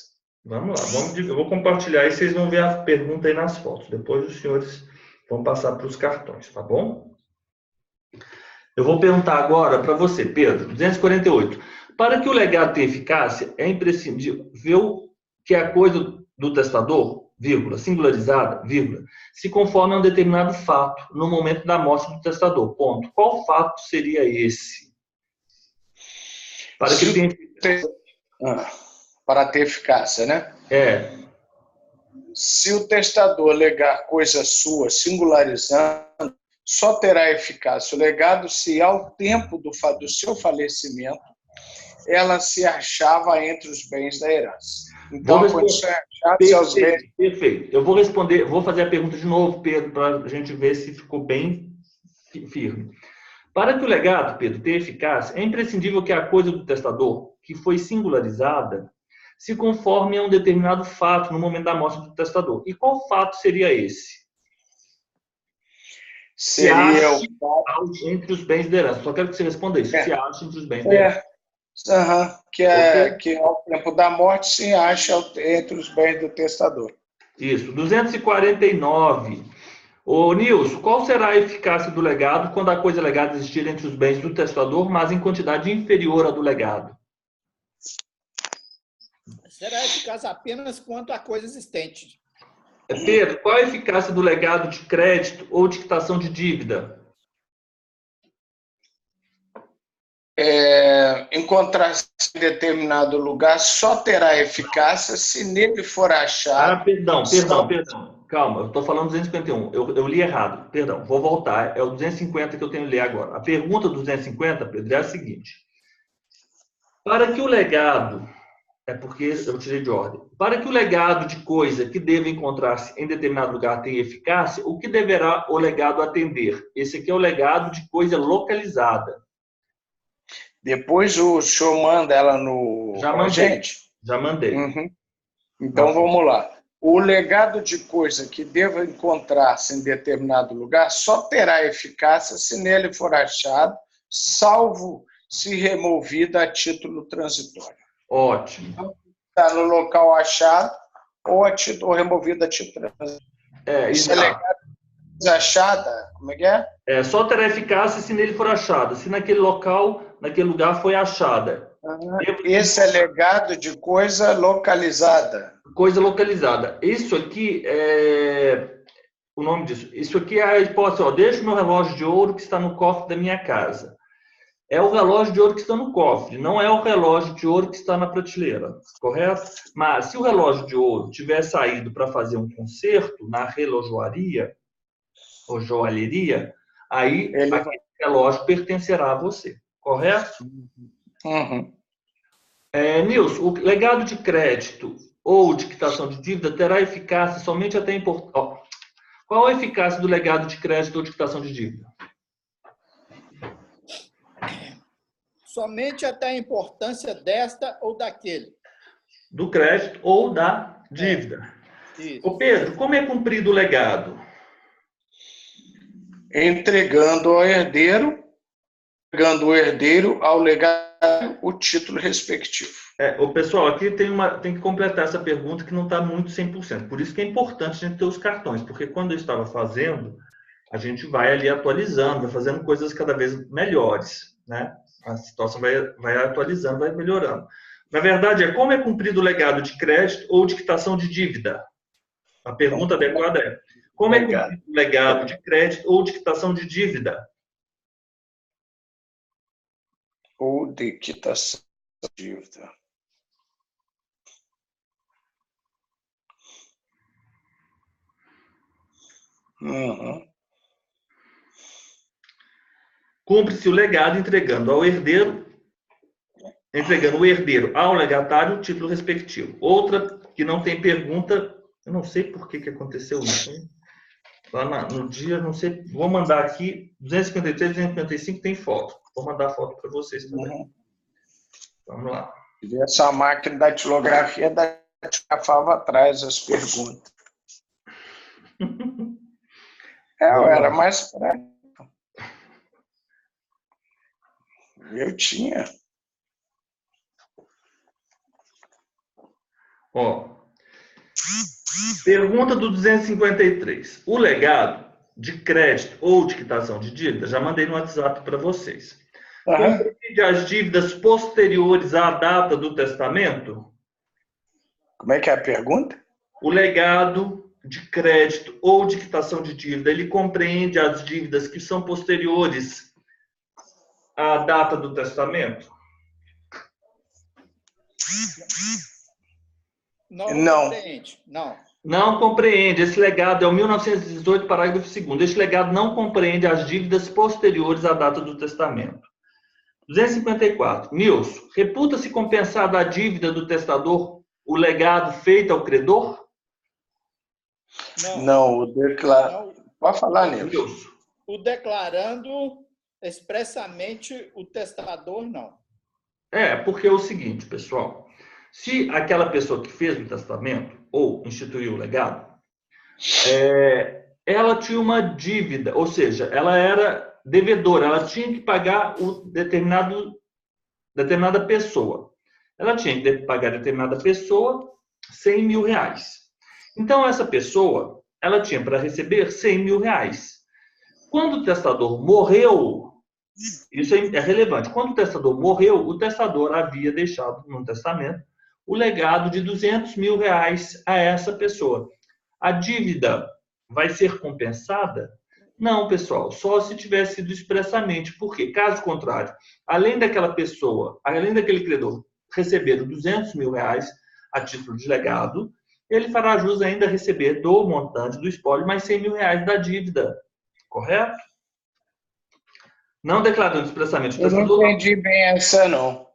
Vamos lá. Eu vou compartilhar e vocês vão ver a pergunta aí nas fotos. Depois os senhores vão passar para os cartões, tá bom? Eu vou perguntar agora para você, Pedro, 248. Para que o legado tenha eficácia, é imprescindível que a coisa do testador, vírgula, singularizada, vírgula, se conforme a um determinado fato no momento da morte do testador. Ponto. Qual fato seria esse? Para que tenha... Para ter eficácia, né? Se o testador legar coisa sua, singularizando, só terá eficácia o legado se, ao tempo do seu falecimento, ela se achava entre os bens da herança. Então, a condição é achar-se aos bens. Perfeito. Eu vou responder, vou fazer a pergunta de novo, Pedro, para a gente ver se ficou bem firme. Para que o legado, Pedro, tenha eficácia, é imprescindível que a coisa do testador, que foi singularizada, se conforme a um determinado fato no momento da morte do testador. E qual fato seria esse? Seria o fato entre os bens da herança. Só quero que você responda isso. Se acha entre os bens da herança. Que ao tempo da morte se acha entre os bens do testador. Isso. 249. Ô, Nilson, qual será a eficácia do legado quando a coisa legada existir entre os bens do testador, mas em quantidade inferior à do legado? Será eficaz apenas quanto à coisa existente. Pedro, qual a eficácia do legado de crédito ou de quitação de dívida? Encontrar-se em determinado lugar só terá eficácia se nele for achado... Perdão. Calma, eu estou falando 251. Eu li errado. Perdão, vou voltar. É o 250 que eu tenho que ler agora. A pergunta do 250, Pedro, é a seguinte. Para que o legado... É porque eu tirei de ordem. Para que o legado de coisa que deve encontrar-se em determinado lugar tenha eficácia, o que deverá o legado atender? Esse aqui é o legado de coisa localizada. Depois o senhor manda ela no Já pra mandei. gente? Já mandei. Uhum. Então, vamos lá. O legado de coisa que deva encontrar-se em determinado lugar só terá eficácia se nele for achado, salvo se removida a título transitório. Ótimo. Então, está no local achado ou removida a título transitório. Isso é Exato. legado achada, como é que é? Só terá eficácia se nele for achada. Se naquele local, naquele lugar foi achada. Esse é legado de coisa localizada. Coisa localizada. Isso aqui é o nome disso. Isso aqui é a hipótese. Ó, deixa o meu relógio de ouro que está no cofre da minha casa. É o relógio de ouro que está no cofre, não é o relógio de ouro que está na prateleira, correto? Mas se o relógio de ouro tiver saído para fazer um concerto na relojoaria ou joalheria, aí aquele relógio pertencerá a você, correto? Uhum. Nilson, o legado de crédito ou de quitação de dívida terá eficácia somente até importar. Qual a eficácia do legado de crédito ou de quitação de dívida? Somente até a importância desta ou daquele. Do crédito ou da dívida. Ô Pedro, como é cumprido o legado? Entregando o herdeiro ao legário o título respectivo. O pessoal, aqui tem que completar essa pergunta que não está muito 100%. Por isso que é importante a gente ter os cartões, porque quando eu estava fazendo, a gente vai ali atualizando, vai fazendo coisas cada vez melhores, né? A situação vai atualizando, vai melhorando. Na verdade, como é cumprido o legado de crédito ou de quitação de dívida? A pergunta adequada é: como é cumprido o legado de crédito ou de quitação de dívida? Ou de quitação de dívida. Uhum. Cumpre-se o legado entregando o herdeiro ao legatário o título respectivo. Outra que não tem pergunta, eu não sei por que aconteceu isso, hein? Lá no dia, não sei, vou mandar aqui, 253, 255 tem foto. Vou mandar a foto para vocês também. Uhum. Vamos lá. Essa máquina da datilografia datilografava atrás as perguntas. Eu era mais prático. Eu tinha. Pergunta do 253. O legado de crédito ou de quitação de dívida, já mandei no WhatsApp para vocês. Compreende as dívidas posteriores à data do testamento? Como é que é a pergunta? O legado de crédito ou de quitação de dívida, ele compreende as dívidas que são posteriores à data do testamento? Não compreende. Não compreende. Esse legado é o 1918, parágrafo 2º. Este legado não compreende as dívidas posteriores à data do testamento. 254. Nilson, reputa-se compensada a dívida do testador o legado feito ao credor? Não, o declarado. Pode falar, Nilson. O declarando expressamente o testador, não. Porque é o seguinte, pessoal. Se aquela pessoa que fez o testamento ou instituiu o legado, ela tinha uma dívida, ou seja, ela era devedora, ela tinha que pagar determinada pessoa. Ela tinha que pagar determinada pessoa 100 mil reais. Então, essa pessoa, ela tinha para receber 100 mil reais. Quando o testador morreu, isso é relevante, quando o testador morreu, o testador havia deixado no testamento o legado de 200 mil reais a essa pessoa. A dívida vai ser compensada? Não, pessoal, só se tivesse sido expressamente, porque, caso contrário, além daquela pessoa, além daquele credor receber 200 mil reais a título de legado, ele fará jus ainda a receber do montante do espólio mais 100 mil reais da dívida, correto? Não declarando expressamente o testador. Eu não entendi bem essa, não.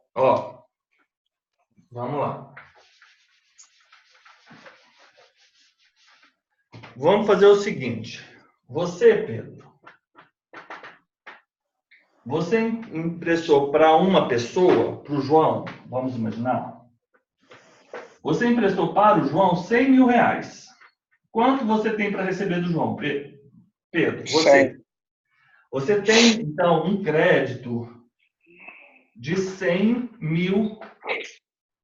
Vamos lá. Vamos fazer o seguinte. Você, Pedro, Você emprestou para uma pessoa, para o João, vamos imaginar. Você emprestou para o João 100 mil reais. Quanto você tem para receber do João, Pedro? Você tem, então, um crédito de 100 mil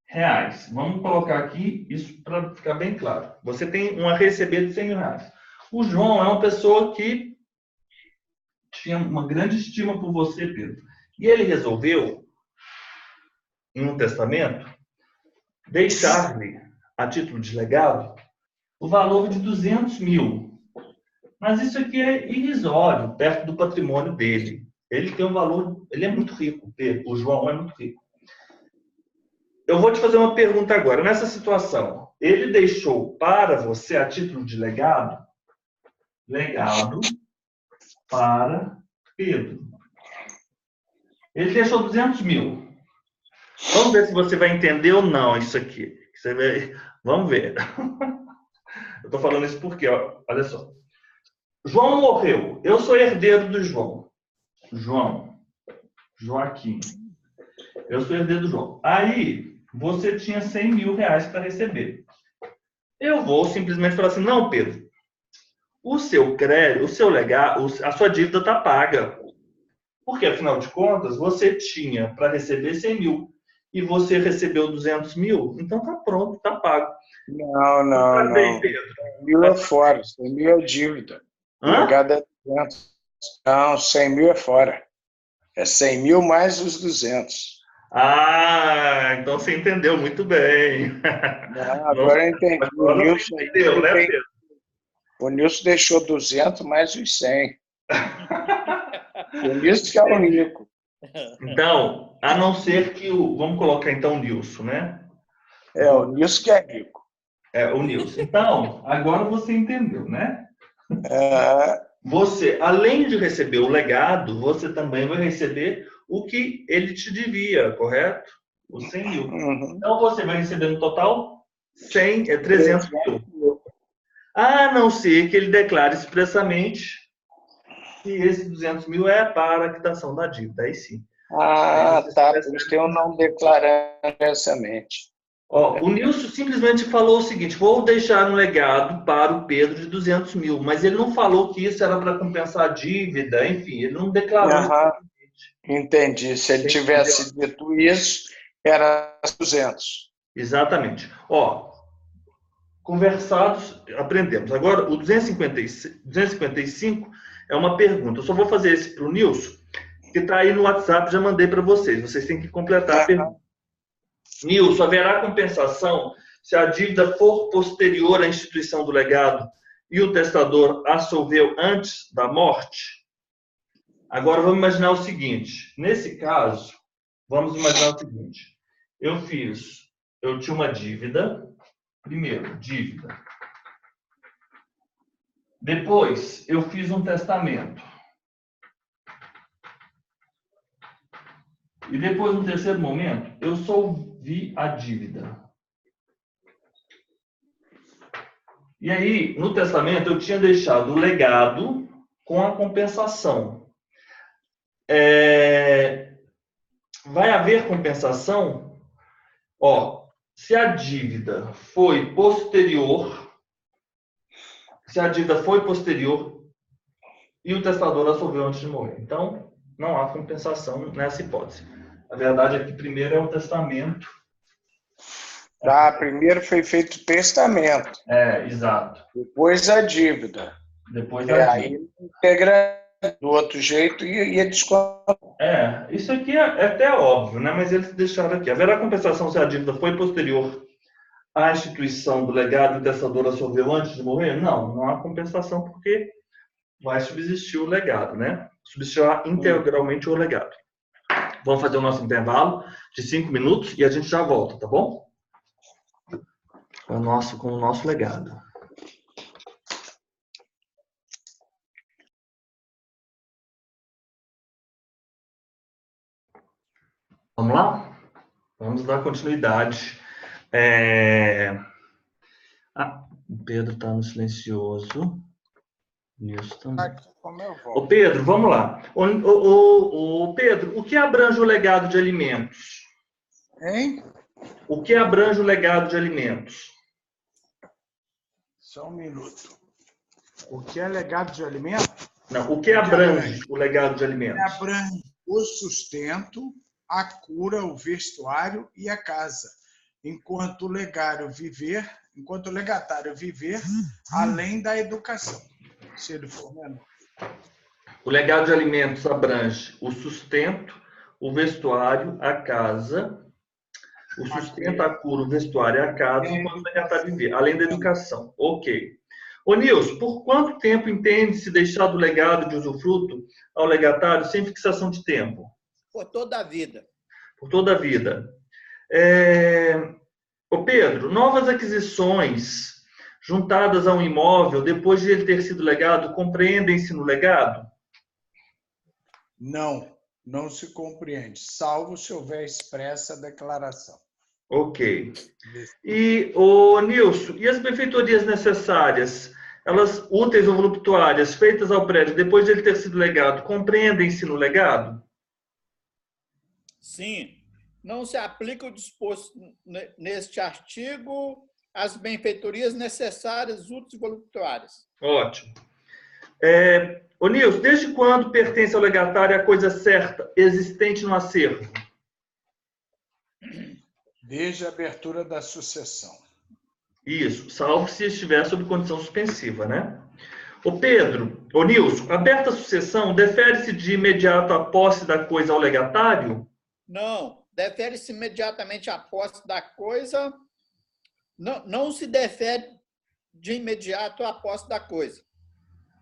reais. Vamos colocar aqui isso para ficar bem claro. Você tem um a receber de 100 mil reais. O João é uma pessoa que tinha uma grande estima por você, Pedro. E ele resolveu, em um testamento, deixar-lhe, a título de legado, o valor de 200 mil. Mas isso aqui é irrisório, perto do patrimônio dele. Ele tem um valor, ele é muito rico, Pedro. O João é muito rico. Eu vou te fazer uma pergunta agora. Nessa situação, ele deixou para você, a título de legado para Pedro. Ele deixou 200 mil. Vamos ver se você vai entender ou não isso aqui. Vamos ver. Eu estou falando isso porque, olha só. João morreu. Eu sou herdeiro do João. Joaquim. Eu sou herdeiro do João. Aí, você tinha 100 mil reais para receber. Eu vou simplesmente falar assim, não, Pedro, o seu crédito, o seu legado, a sua dívida está paga. Porque, afinal de contas, você tinha para receber 100 mil e você recebeu 200 mil, então tá pronto, tá pago. Não. Bem, Pedro. 100 mil é fora, 100 mil é dívida. O legado é 200. Não, 100 mil é fora. É 100 mil mais os 200. Ah, então você entendeu muito bem. Não, agora eu entendi. Agora O Nilson, entendeu, né, Pedro? O Nilson deixou 200 mais os 100. O Nilson que é o rico. Então, a não ser que o... Vamos colocar então o Nilson, né? O Nilson que é rico. O Nilson. Então, agora você entendeu, né? É. Você, além de receber o legado, você também vai receber o que ele te devia, correto? Os 100 mil. Uhum. Então, você vai receber no total 300 mil. A não ser que ele declare expressamente que esse 200 mil é para a quitação da dívida. Aí sim. Ah, tá. Por isso que eu não declarando expressamente. O Nilson simplesmente falou o seguinte, vou deixar um legado para o Pedro de 200 mil, mas ele não falou que isso era para compensar a dívida, enfim, ele não declarou. Entendi. Se ele tivesse dito isso, era 200. Exatamente. Conversados, aprendemos. Agora, o 255 é uma pergunta. Eu só vou fazer esse para o Nilson, que está aí no WhatsApp, já mandei para vocês. Vocês têm que completar a pergunta. Nilson, haverá compensação se a dívida for posterior à instituição do legado e o testador a solveu antes da morte? Agora, vamos imaginar o seguinte. Nesse caso, vamos imaginar o seguinte. Eu tinha uma dívida. Primeiro, dívida. Depois, eu fiz um testamento. E depois, no terceiro momento, eu solvi a dívida. E aí, no testamento, eu tinha deixado o legado com a compensação. Vai haver compensação? Se a dívida foi posterior e o testador a solveu antes de morrer. Então, não há compensação nessa hipótese. A verdade é que primeiro é o testamento. Primeiro foi feito o testamento. Exato. Depois a dívida. Aí integra do outro jeito e eles contam. Isso aqui é até óbvio, né? Mas eles deixaram aqui. Haverá compensação se a dívida foi posterior à instituição do legado e o testador a solveu antes de morrer? Não há compensação porque vai subsistir o legado, né? Subsistirá integralmente o legado. Vamos fazer o nosso intervalo de 5 minutos e a gente já volta, tá bom? Com o nosso legado. Vamos lá? Vamos dar continuidade. O Pedro está no silencioso. Nilson também. Aqui, como eu Ô volto. Pedro, vamos lá. Ô, Pedro, o que abrange o legado de alimentos? Hein? O que abrange o legado de alimentos? Só um minuto. O que é legado de alimento? Não, o que abrange o legado de alimentos? Abrange o sustento, a cura, o vestuário e a casa. Enquanto o legatário viver além da educação, se ele for menor. O legado de alimentos abrange o sustento, o vestuário, a casa. O sustento, a cura, o vestuário e a casa, enquanto o legatário viver, além da educação. Ok. Ô Nilson, por quanto tempo entende-se deixar do legado de usufruto ao legatário sem fixação de tempo? Por toda a vida. Por toda a vida. Ô Pedro, novas aquisições juntadas a um imóvel depois de ele ter sido legado, compreendem-se no legado? Não, não se compreende, salvo se houver expressa declaração. Ok. E, ô Nilson, e as benfeitorias necessárias, elas úteis ou voluptuárias, feitas ao prédio depois de ele ter sido legado, compreendem-se no legado? Sim. Não se aplica o disposto neste artigo às benfeitorias necessárias, úteis e voluptuárias. Ótimo. Ô Nilson, desde quando pertence ao legatário a coisa certa existente no acervo? Desde a abertura da sucessão. Isso, salvo se estiver sob condição suspensiva, né? Ô Pedro, ô Nilson, aberta a sucessão, defere-se de imediato a posse da coisa ao legatário? Não, defere-se imediatamente a posse da coisa. Não se defere de imediato a posse da coisa.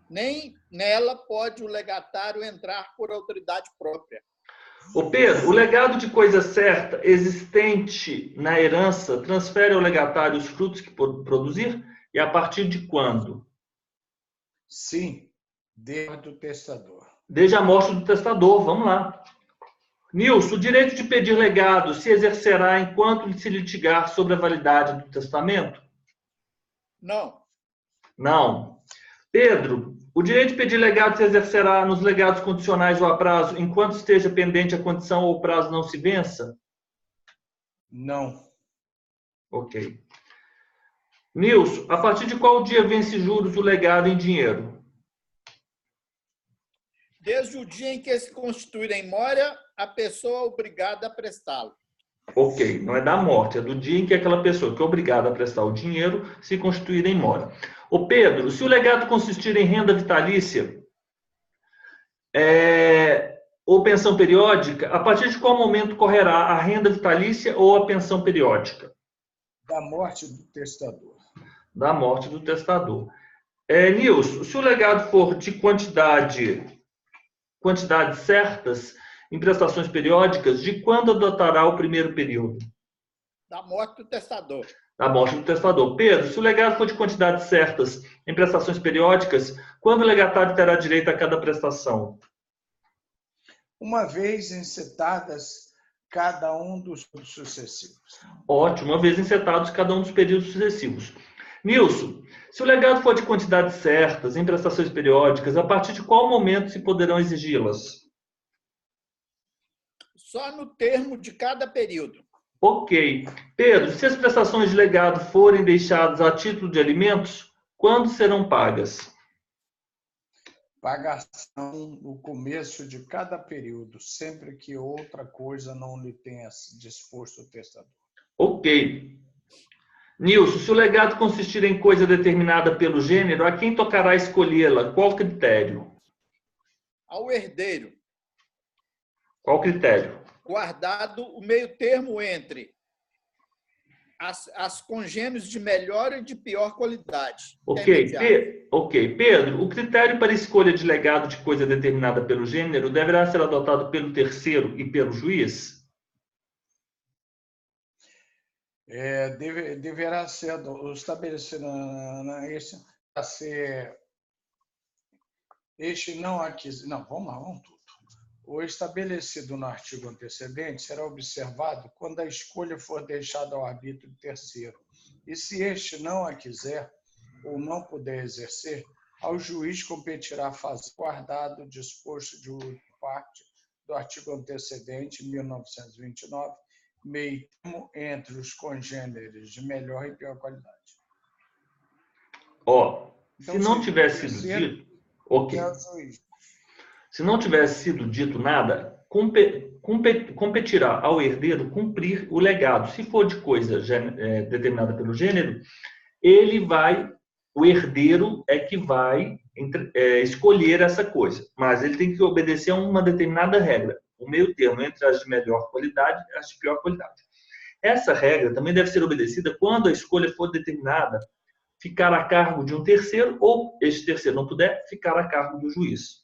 Nem nela pode o legatário entrar por autoridade própria. Ô Pedro, o legado de coisa certa existente na herança transfere ao legatário os frutos que produzir? E a partir de quando? Sim, desde do testador. Desde a morte do testador, vamos lá. Nilson, o direito de pedir legado se exercerá enquanto se litigar sobre a validade do testamento? Não. Não. Pedro, o direito de pedir legado se exercerá nos legados condicionais ou a prazo enquanto esteja pendente a condição ou o prazo não se vença? Não. Ok. Nilson, a partir de qual dia vence juros o legado em dinheiro? Desde o dia em que se constituir em mora, a pessoa é obrigada a prestá-lo. Ok, não é da morte, é do dia em que aquela pessoa que é obrigada a prestar o dinheiro se constituir em mora. Ô Pedro, se o legado consistir em renda vitalícia ou pensão periódica, a partir de qual momento correrá a renda vitalícia ou a pensão periódica? Da morte do testador. Da morte do testador. Nilson, se o legado for de quantidades certas em prestações periódicas, de quando adotará o primeiro período? Da morte do testador. Da morte do testador. Pedro, se o legado for de quantidades certas em prestações periódicas, quando o legatário terá direito a cada prestação? Uma vez encetadas cada um dos sucessivos. Ótimo, uma vez encetados cada um dos períodos sucessivos. Nilson, se o legado for de quantidades certas em prestações periódicas, a partir de qual momento se poderão exigi-las? Só no termo de cada período. Ok. Pedro, se as prestações de legado forem deixadas a título de alimentos, quando serão pagas? Pagação no começo de cada período, sempre que outra coisa não lhe tenha disposto o testador. Ok. Nilson, se o legado consistir em coisa determinada pelo gênero, a quem tocará escolhê-la? Qual critério? Ao herdeiro. Qual critério? Guardado o meio termo entre as congêneres de melhor e de pior qualidade. Ok. Pedro, o critério para escolha de legado de coisa determinada pelo gênero deverá ser adotado pelo terceiro e pelo juiz? Deverá ser estabelecido este não aqui. Não, vamos tudo. O estabelecido no artigo antecedente será observado quando a escolha for deixada ao arbítrio terceiro. E se este não a quiser ou não puder exercer, Ao juiz competirá fazer guardado disposto de última parte do artigo antecedente, 1929, meio termo entre os congêneres de melhor e pior qualidade. Ó, Então, se não seria o tivesse sido terceiro, dito, ok. que é o juiz. Se não tivesse sido dito nada, competirá ao herdeiro cumprir o legado. Se for de coisa determinada pelo gênero, o herdeiro é que vai escolher essa coisa, mas ele tem que obedecer a uma determinada regra, o meio termo entre as de melhor qualidade e as de pior qualidade. Essa regra também deve ser obedecida quando a escolha for determinada, ficar a cargo de um terceiro, ou este terceiro não puder, ficar a cargo do juiz.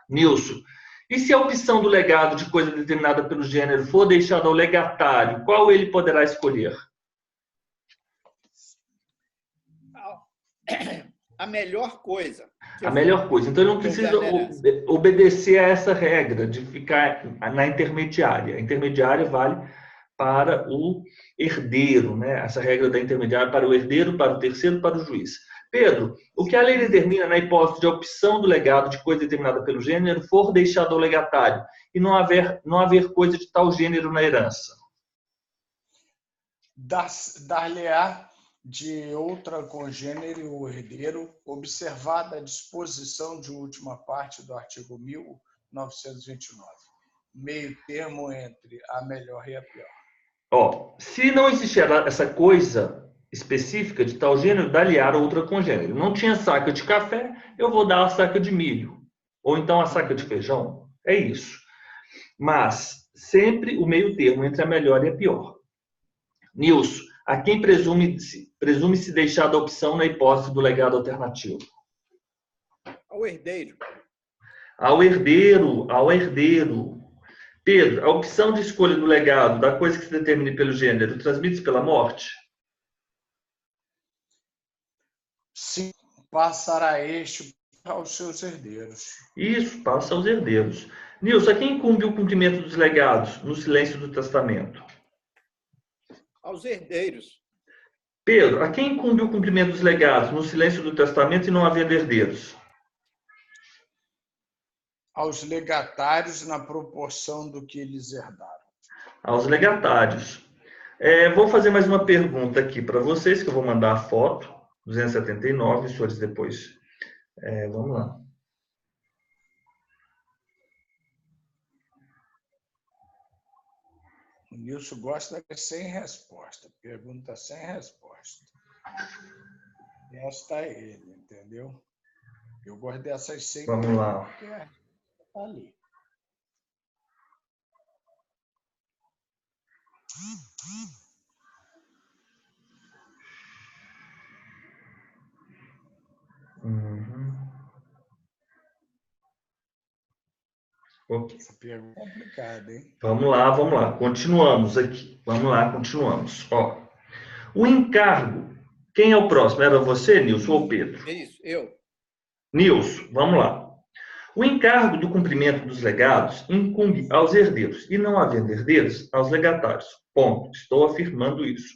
Nilson, e se a opção do legado de coisa determinada pelo gênero for deixada ao legatário, qual ele poderá escolher? A melhor coisa. A melhor coisa. Então, ele não precisa obedecer a essa regra de ficar na intermediária. A intermediária vale para o herdeiro, né? Essa regra da intermediária para o herdeiro, para o terceiro, para o juiz. Pedro, o que a lei determina na hipótese de opção do legado de coisa determinada pelo gênero for deixado ao legatário e não haver coisa de tal gênero na herança? Dar-lhe-á de outra congênere o herdeiro, observada a disposição de última parte do artigo 1929, meio termo entre a melhor e a pior. Ó, se não existir essa coisa específica de tal gênero, dar-lhe-á outra congênere. Não tinha saca de café, eu vou dar a saca de milho. Ou então a saca de feijão. É isso. Mas sempre o meio termo entre a melhor e a pior. Nilson, a quem presume-se deixada a opção na hipótese do legado alternativo? Ao herdeiro. Ao herdeiro, ao herdeiro. Pedro, a opção de escolha do legado, da coisa que se determine pelo gênero, transmite-se pela morte? Sim, passará este aos seus herdeiros. Isso, passa aos herdeiros. Nilson, a quem incumbe o cumprimento dos legados no silêncio do testamento? Aos herdeiros. Pedro, a quem incumbe o cumprimento dos legados no silêncio do testamento e não havendo herdeiros? Aos legatários na proporção do que eles herdaram. Aos legatários. Vou fazer mais uma pergunta aqui para vocês, que eu vou mandar a foto, 279, os senhores depois. Vamos lá. O Nilson gosta de sem resposta, pergunta sem resposta. Esta é ele, entendeu? Eu gosto dessas sem. Vamos lá. Porque está ali. Okay. Essa pergunta é complicada, hein? Vamos lá. Continuamos aqui. Continuamos. Ó, o encargo. Quem é o próximo? Era você, Nilson, ou Pedro? Isso, eu. Nilson, vamos lá. O encargo do cumprimento dos legados incumbe aos herdeiros e, não havendo herdeiros, aos legatários. Ponto. Estou afirmando isso.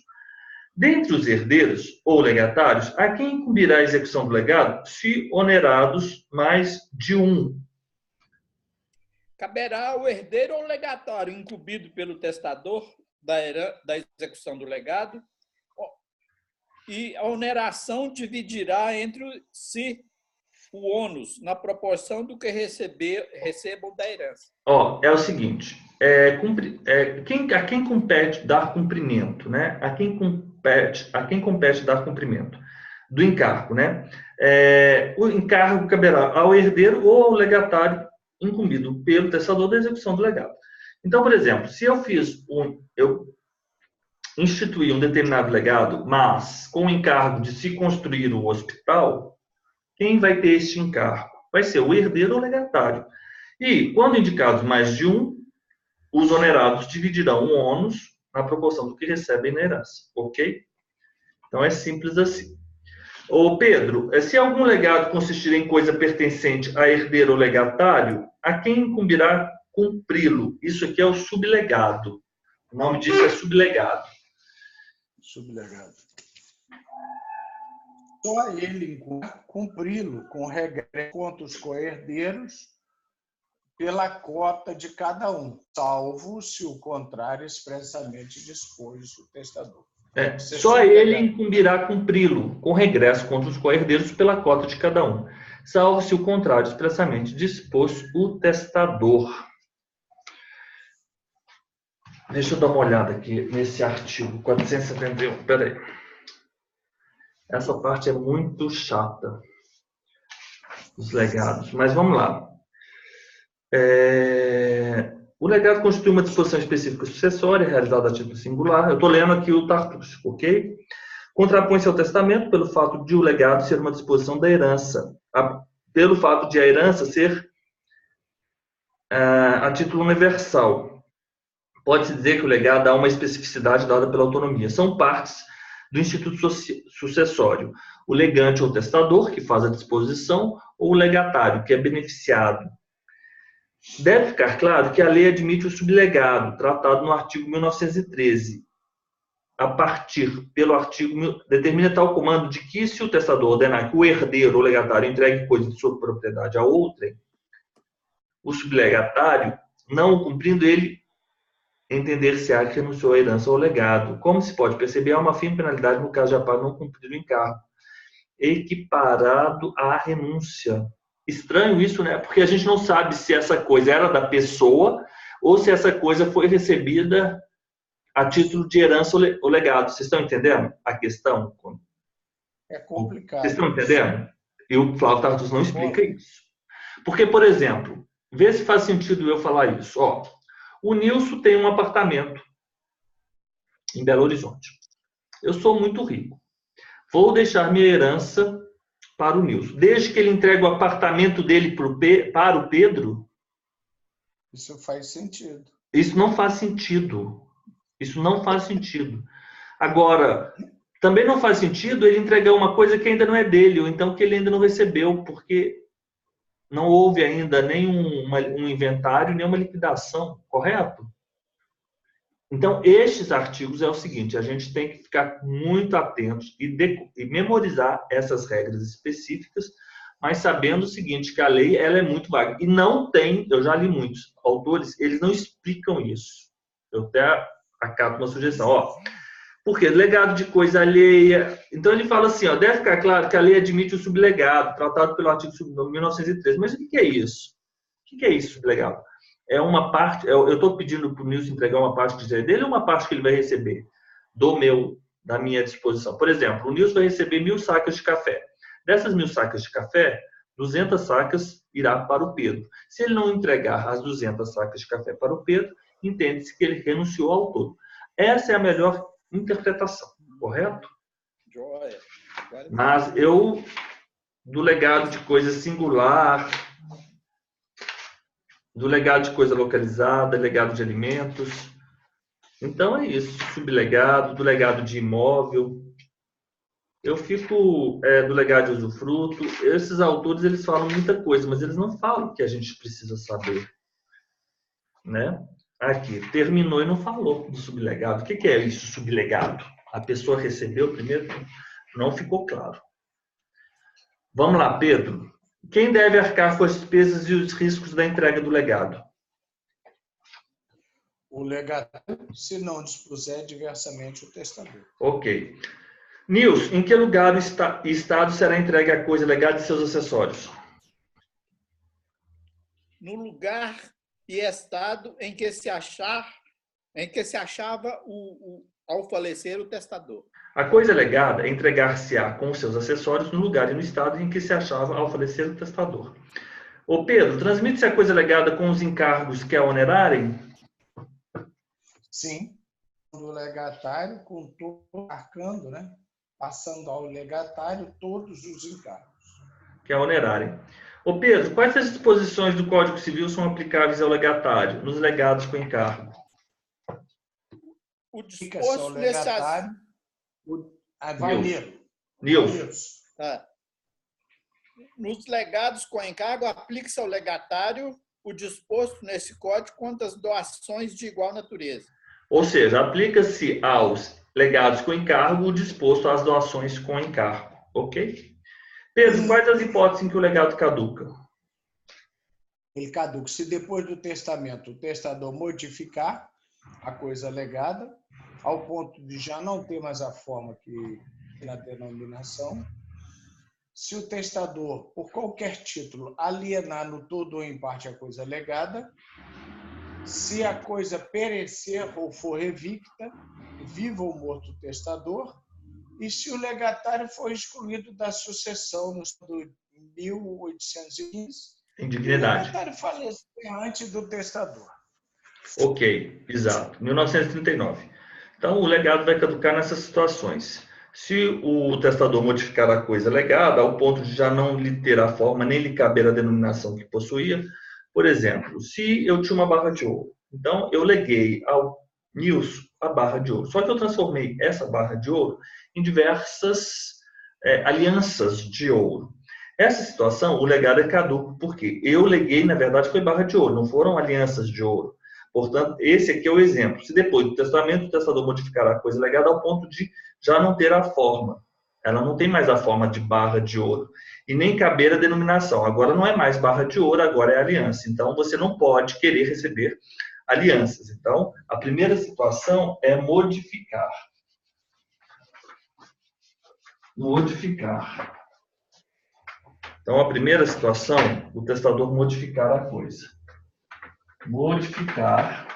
Dentre os herdeiros ou legatários, a quem incumbirá a execução do legado se onerados mais de um? Caberá ao herdeiro ou legatário incumbido pelo testador da execução do legado, e a oneração dividirá entre si o ônus na proporção do que recebam da herança. É o seguinte, a quem compete dar cumprimento, né? A quem compete dar cumprimento do encargo, né? O encargo caberá ao herdeiro ou ao legatário incumbido pelo testador da execução do legado. Então, por exemplo, se eu instituí um determinado legado, mas com o encargo de se construir o hospital, quem vai ter este encargo? Vai ser o herdeiro ou legatário. E, quando indicados mais de um, os onerados dividirão o ônus na proporção do que recebem na herança. Ok? Então, é simples assim. Ô Pedro, se algum legado consistir em coisa pertencente a herdeiro ou legatário, a quem incumbirá cumpri-lo? Isso aqui é o sublegado. O nome disso é sublegado. Sublegado. só ele cumpri-lo com regresso contra os coherdeiros pela cota de cada um, salvo se o contrário expressamente dispôs o testador. Só ele incumbirá cumpri-lo com regresso contra os coherdeiros pela cota de cada um, salvo se o contrário expressamente dispôs o testador. Deixa eu dar uma olhada aqui nesse artigo 471. Espera aí. Essa parte é muito chata, os legados. Mas vamos lá. O legado constitui uma disposição específica sucessória realizada a título singular. Eu estou lendo aqui o Tartúcio, ok? Contrapõe-se ao testamento pelo fato de o legado ser uma disposição da herança, pelo fato de a herança ser a título universal. Pode-se dizer que o legado dá uma especificidade dada pela autonomia. São partes do instituto sucessório. O legante ou testador, que faz a disposição, ou o legatário, que é beneficiado. Deve ficar claro que a lei admite o sublegado, tratado no artigo 1913. A partir, pelo artigo, determina tal comando de que, se o testador ordenar que o herdeiro ou legatário entregue coisa de sua propriedade a outrem, o sublegatário, não o cumprindo ele, entender-se-á que renunciou à herança ou ao legado. Como se pode perceber, há uma firme penalidade no caso de a parte não cumprir o encargo, equiparado à renúncia. Estranho isso, né? Porque a gente não sabe se essa coisa era da pessoa ou se essa coisa foi recebida a título de herança ou legado. Vocês estão entendendo a questão? É complicado. Vocês estão entendendo? E o Flávio Tartúcio não explica isso. Porque, por exemplo, vê se faz sentido eu falar isso. Ó, o Nilson tem um apartamento em Belo Horizonte. Eu sou muito rico. Vou deixar minha herança para o Nilson. Desde que ele entregue o apartamento dele para o Pedro... Isso faz sentido. Isso não faz sentido. Isso não faz sentido. Agora, também não faz sentido ele entregar uma coisa que ainda não é dele, ou então que ele ainda não recebeu, porque não houve ainda nem um inventário, nem uma liquidação, correto? Então, estes artigos é o seguinte, a gente tem que ficar muito atentos e memorizar essas regras específicas, mas sabendo o seguinte, que a lei ela é muito vaga. E não tem, eu já li muitos autores, eles não explicam isso. Eu até acato uma sugestão, ó. Porque legado de coisa alheia. Então ele fala assim, ó, deve ficar claro que a lei admite o sublegado, tratado pelo artigo 1913. Mas o que é isso? O que é isso, sublegado? É uma parte, eu estou pedindo para o Nilson entregar uma parte que já é dele ou uma parte que ele vai receber da minha disposição. Por exemplo, o Nilson vai receber 1.000 sacas de café. Dessas 1.000 sacas de café, 200 sacas irá para o Pedro. Se ele não entregar as 200 sacas de café para o Pedro, entende-se que ele renunciou ao todo. Essa é a melhor interpretação, correto? Mas eu, do legado de coisa singular, do legado de coisa localizada, legado de alimentos. Então é isso, sublegado, do legado de imóvel. Eu fico do legado de usufruto. Esses autores, eles falam muita coisa, mas eles não falam o que a gente precisa saber. Né? Aqui, terminou e não falou do sublegado. O que é isso, sublegado? A pessoa recebeu primeiro? Não ficou claro. Vamos lá, Pedro. Quem deve arcar com as despesas e os riscos da entrega do legado? O legatário, se não dispuser diversamente o testador. Ok. Nilson, em que lugar e estado será entregue a coisa legada e seus acessórios? No lugar e estado em que se achava ao falecer o testador. A coisa legada é entregar-se-á com os seus acessórios no lugar e no estado em que se achava ao falecer o testador. Ô Pedro, transmite-se a coisa legada com os encargos que a onerarem? Sim. Do legatário, com todo arcando, né? Passando ao legatário todos os encargos. Que a onerarem. Ô Pedro, quais das disposições do Código Civil são aplicáveis ao legatário, nos legados com encargo? O disposto legatário. Nilson. Nos legados com encargo, aplica-se ao legatário o disposto nesse código quanto às doações de igual natureza. Ou seja, aplica-se aos legados com encargo o disposto às doações com encargo. Ok? Pedro, quais as hipóteses em que o legado caduca? Ele caduca se depois do testamento o testador modificar a coisa legada, ao ponto de já não ter mais a forma que na denominação. Se o testador, por qualquer título, alienar no todo ou em parte a coisa legada, se a coisa perecer ou for revicta, viva ou morto o testador, e se o legatário for excluído da sucessão no 1815, Indignidade. o legatário falecer antes do testador. Ok, exato. 1939. Então, o legado vai caducar nessas situações. Se o testador modificar a coisa legada, ao ponto de já não lhe ter a forma, nem lhe caber a denominação que possuía, por exemplo, se eu tinha uma barra de ouro, então eu leguei ao Nilson a barra de ouro. Só que eu transformei essa barra de ouro em diversas alianças de ouro. Essa situação, o legado é caduco, porque eu leguei, na verdade, foi barra de ouro, não foram alianças de ouro. Portanto, esse aqui é o exemplo. Se depois do testamento o testador modificar a coisa legada ao ponto de já não ter a forma, ela não tem mais a forma de barra de ouro, e nem caber a denominação. Agora não é mais barra de ouro, agora é aliança. Então, você não pode querer receber alianças. Então, a primeira situação é modificar. Modificar. Então, a primeira situação, o testador modificar a coisa. Modificar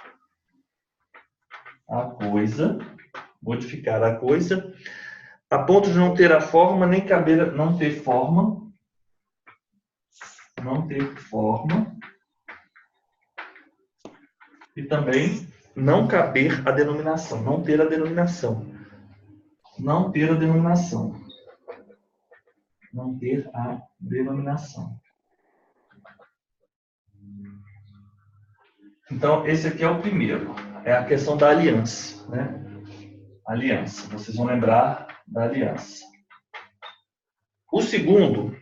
a coisa, a ponto de não ter a forma, nem caber, não ter forma, e também não caber a denominação, não ter a denominação. Então, esse aqui é o primeiro, é a questão da aliança, né? Aliança, vocês vão lembrar da aliança. O segundo,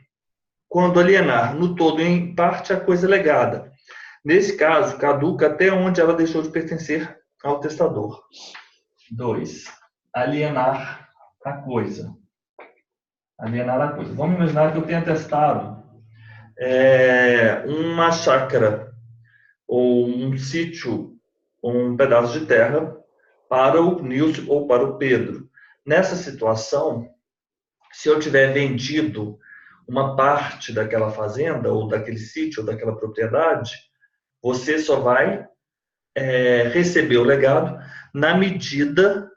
quando alienar no todo e em parte a coisa legada. Nesse caso, caduca até onde ela deixou de pertencer ao testador. 2. Alienar a coisa. Vamos imaginar que eu tenha testado uma chácara ou um sítio, um pedaço de terra para o Nilson ou para o Pedro. Nessa situação, se eu tiver vendido uma parte daquela fazenda ou daquele sítio ou daquela propriedade, você só vai receber o legado na medida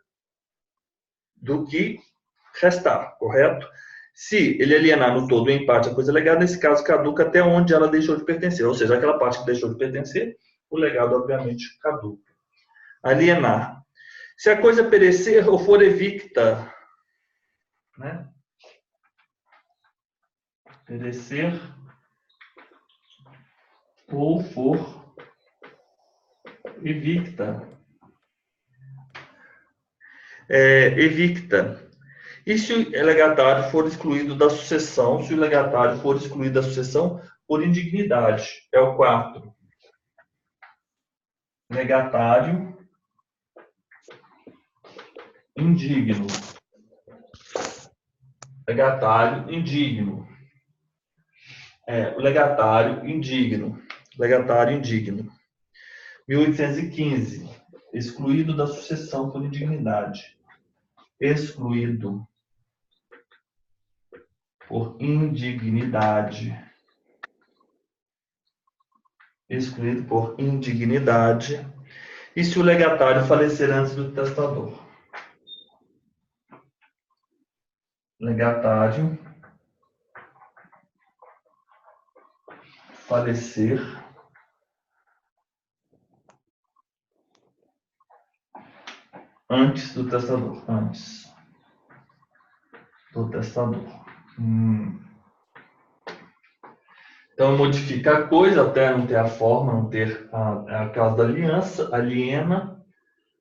do que restar, correto? Se ele alienar no todo ou em parte a coisa legada, nesse caso caduca até onde ela deixou de pertencer, ou seja, aquela parte que deixou de pertencer, o legado obviamente caduca. Alienar. Se a coisa perecer ou for evicta, né? Perecer ou for evicta. Evicta. E se o legatário for excluído da sucessão? Se o legatário for excluído da sucessão por indignidade. É o 4. Legatário indigno. Legatário indigno. O legatário indigno. Legatário indigno. 1815. Excluído da sucessão por indignidade. Excluído por indignidade. Excluído por indignidade. E se o legatário falecer antes do testador? Legatário falecer antes do testador. Antes do testador. Então, modifica a coisa até não ter a forma, não ter a causa da aliança, aliena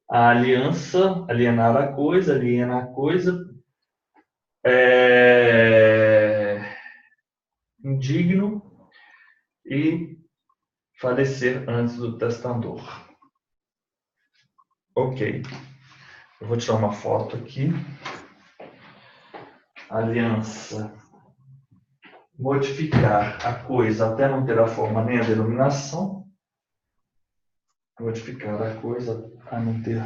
a aliança, alienar a coisa, aliena a coisa, indigno e falecer antes do testador. Ok. Eu vou tirar uma foto aqui. aliança, modificar a coisa até não ter a forma nem a denominação. Modificar a coisa a não ter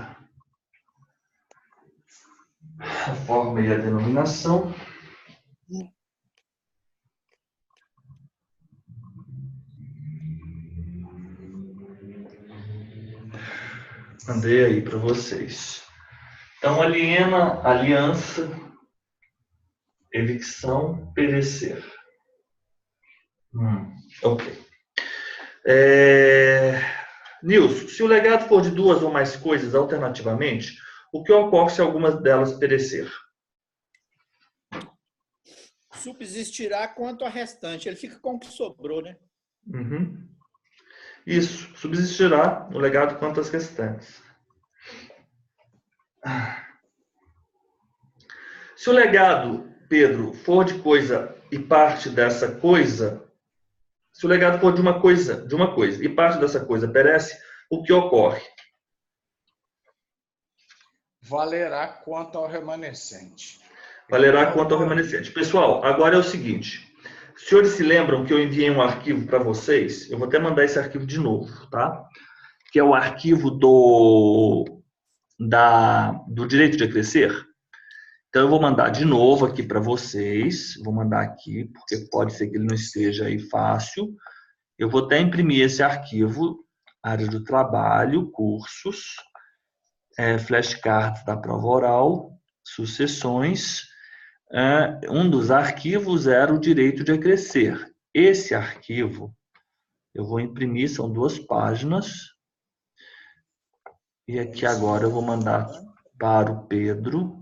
a forma e a denominação. Mandei aí para vocês. Então, aliança, evicção, perecer. Ok. Nilson, se o legado for de duas ou mais coisas alternativamente, o que ocorre se algumas delas perecer? Subsistirá quanto a restante. Ele fica com o que sobrou, né? Uhum. Isso, subsistirá o legado quanto às restantes. Se o legado, Pedro, for de coisa e parte dessa coisa, se o legado for de uma coisa e parte dessa coisa perece, o que ocorre? Valerá quanto ao remanescente. Valerá quanto ao remanescente. Pessoal, agora é o seguinte. Os senhores se lembram que eu enviei um arquivo para vocês? Eu vou até mandar esse arquivo de novo, tá? Que é o arquivo do direito de acrescer. Então, eu vou mandar de novo aqui para vocês. Vou mandar aqui, porque pode ser que ele não esteja aí fácil. Eu vou até imprimir esse arquivo, área do trabalho, cursos, flashcards da prova oral, sucessões. Um dos arquivos era o direito de acrescer. Esse arquivo, eu vou imprimir, são 2 páginas. E aqui agora eu vou mandar para o Pedro.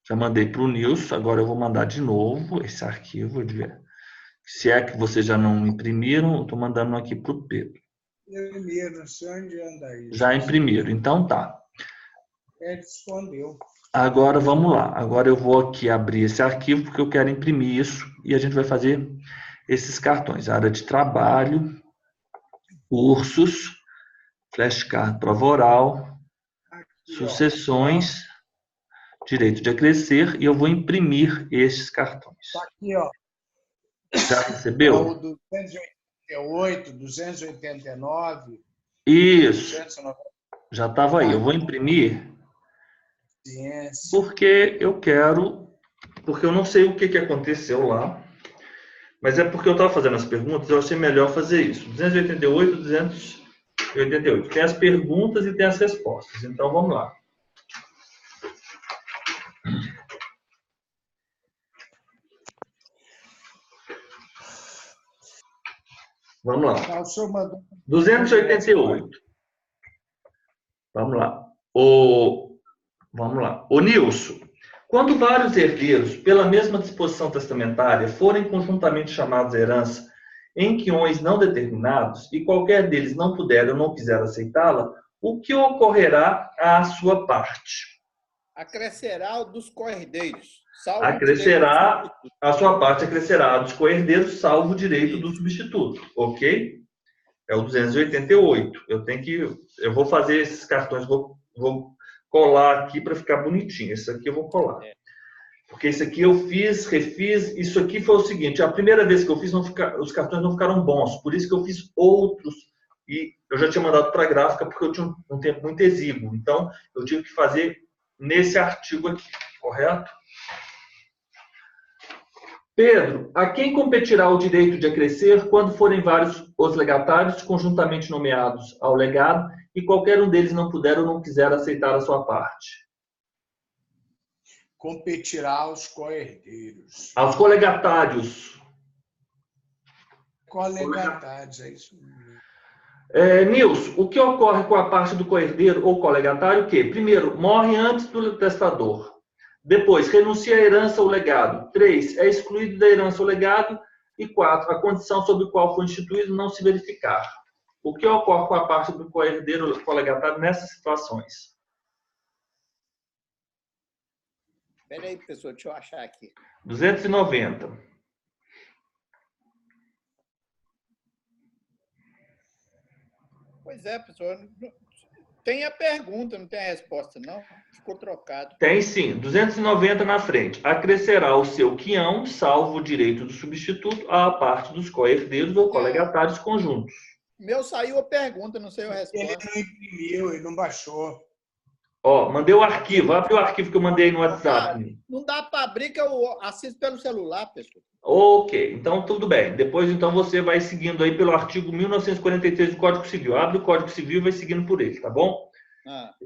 Já mandei para o Nilson, agora eu vou mandar de novo esse arquivo. Se é que vocês já não imprimiram, eu estou mandando aqui para o Pedro. Imprimiram, não sei onde anda isso. Já imprimiram, então tá. Ele escondeu. Agora vamos lá. Agora eu vou aqui abrir esse arquivo, porque eu quero imprimir isso. E a gente vai fazer esses cartões. Área de trabalho, cursos, flashcard prova oral, sucessões, direito de acrescer. E eu vou imprimir esses cartões. Está aqui, ó. Já recebeu? O 288, 289. Isso. 290. Já estava aí. Eu vou imprimir porque eu não sei o que aconteceu lá, mas é porque eu estava fazendo as perguntas, eu achei melhor fazer isso. 288, 288. Tem as perguntas e tem as respostas. Então, vamos lá. Vamos lá. 288. Vamos lá. Vamos lá. O Nilson, quando vários herdeiros, pela mesma disposição testamentária, forem conjuntamente chamados à herança em quiões não determinados, e qualquer deles não puder ou não quiser aceitá-la, o que ocorrerá à sua parte? Acrescerá dos co-herdeiros. Acrescerá, a sua parte acrescerá dos co-herdeiros, salvo o direito do substituto, ok? É o 288. Eu vou fazer esses cartões, vou colar aqui para ficar bonitinho. Esse aqui eu vou colar. Porque esse aqui eu refiz. Isso aqui foi o seguinte: a primeira vez que eu fiz, os cartões não ficaram bons. Por isso que eu fiz outros. E eu já tinha mandado para a gráfica, porque eu tinha um tempo muito exíguo. Então, eu tive que fazer nesse artigo aqui, correto? Pedro, a quem competirá o direito de acrescer quando forem vários os legatários conjuntamente nomeados ao legado e qualquer um deles não puder ou não quiser aceitar a sua parte? Competirá aos co-herdeiros. Aos colegatários. Colegatários, é isso mesmo. Nilson, o que ocorre com a parte do co-herdeiro ou colegatário? Que, primeiro, morre antes do testador. Depois, renuncia à herança ou legado. 3, é excluído da herança ou legado. E 4, a condição sobre a qual foi instituído não se verificar. O que ocorre com a parte do co-herdeiro ou colegatário nessas situações? Espera aí, pessoal, deixa eu achar aqui. 290. Pois é, pessoal. Tem a pergunta, não tem a resposta, não? Ficou trocado. Tem sim, 290 na frente. Acrescerá o seu quião, salvo o direito do substituto, à parte dos co-herdeiros ou colegatários conjuntos. Meu saiu a pergunta, não sei a resposta. Ele não imprimiu, ele não baixou. Ó, mandei o arquivo. Abre o arquivo que eu mandei no WhatsApp. Não dá para abrir, que eu assisto pelo celular, pessoal. Ok, então tudo bem. Depois, então, você vai seguindo aí pelo artigo 1943 do Código Civil. Abre o Código Civil e vai seguindo por ele, tá bom?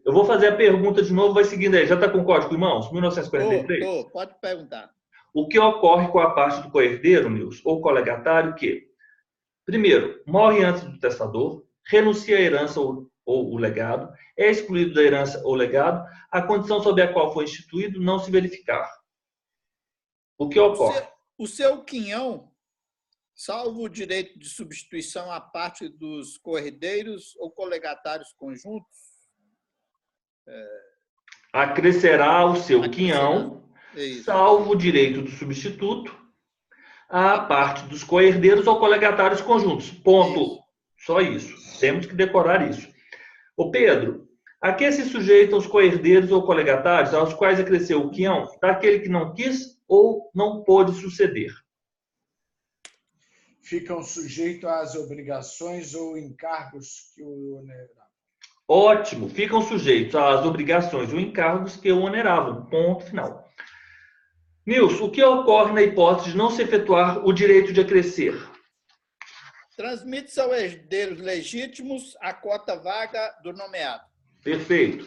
Eu vou fazer a pergunta de novo, vai seguindo aí. Já está com o código em mãos? 1943? Pode perguntar. O que ocorre com a parte do coerdeiro, Nilson, ou colegatário, que, primeiro, morre antes do testador, renuncia à herança ou o legado, é excluído da herança ou legado, a condição sob a qual foi instituído não se verificar. O que ocorre? O seu quinhão, salvo o direito de substituição à parte dos coerdeiros ou colegatários conjuntos? Acrescerá o seu quinhão, salvo o direito do substituto, à parte dos coerdeiros ou colegatários conjuntos. Ponto. Isso. Só isso. Temos que decorar isso. Ô Pedro, a que se sujeitam os coerdeiros ou colegatários aos quais acresceu o quinhão daquele que não quis ou não pôde suceder? Ficam sujeitos às obrigações ou encargos que o oneravam. Ótimo, ficam sujeitos às obrigações ou encargos que o oneravam. Ponto final. Nilson, o que ocorre na hipótese de não se efetuar o direito de acrescer? Transmite-se aos herdeiros legítimos a cota vaga do nomeado. Perfeito.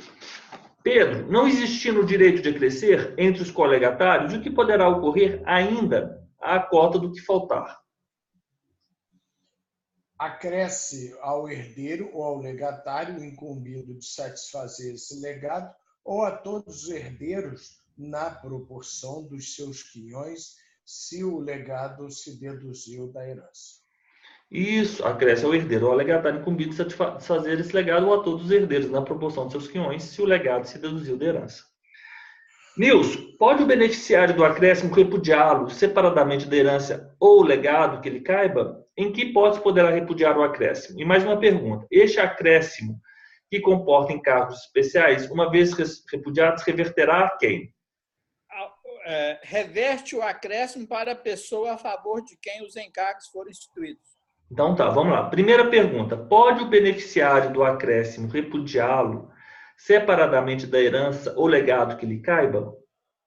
Pedro, não existindo o direito de acrescer entre os colegatários, o que poderá ocorrer ainda à cota do que faltar? Acresce ao herdeiro ou ao legatário incumbido de satisfazer esse legado ou a todos os herdeiros na proporção dos seus quinhões, se o legado se deduziu da herança. Isso, acresce ao herdeiro ou ao legatário incumbido de satisfazer esse legado ou a todos os herdeiros na proporção de seus quinhões, se o legado se deduziu da herança. Nilson, pode o beneficiário do acréscimo repudiá-lo separadamente da herança ou legado que lhe caiba? Em que hipótese poderá repudiar o acréscimo? E mais uma pergunta. Este acréscimo que comporta encargos especiais, uma vez repudiados, reverterá a quem? Reverte o acréscimo para a pessoa a favor de quem os encargos foram instituídos. Então tá, vamos lá. Primeira pergunta. Pode o beneficiário do acréscimo repudiá-lo separadamente da herança ou legado que lhe caiba?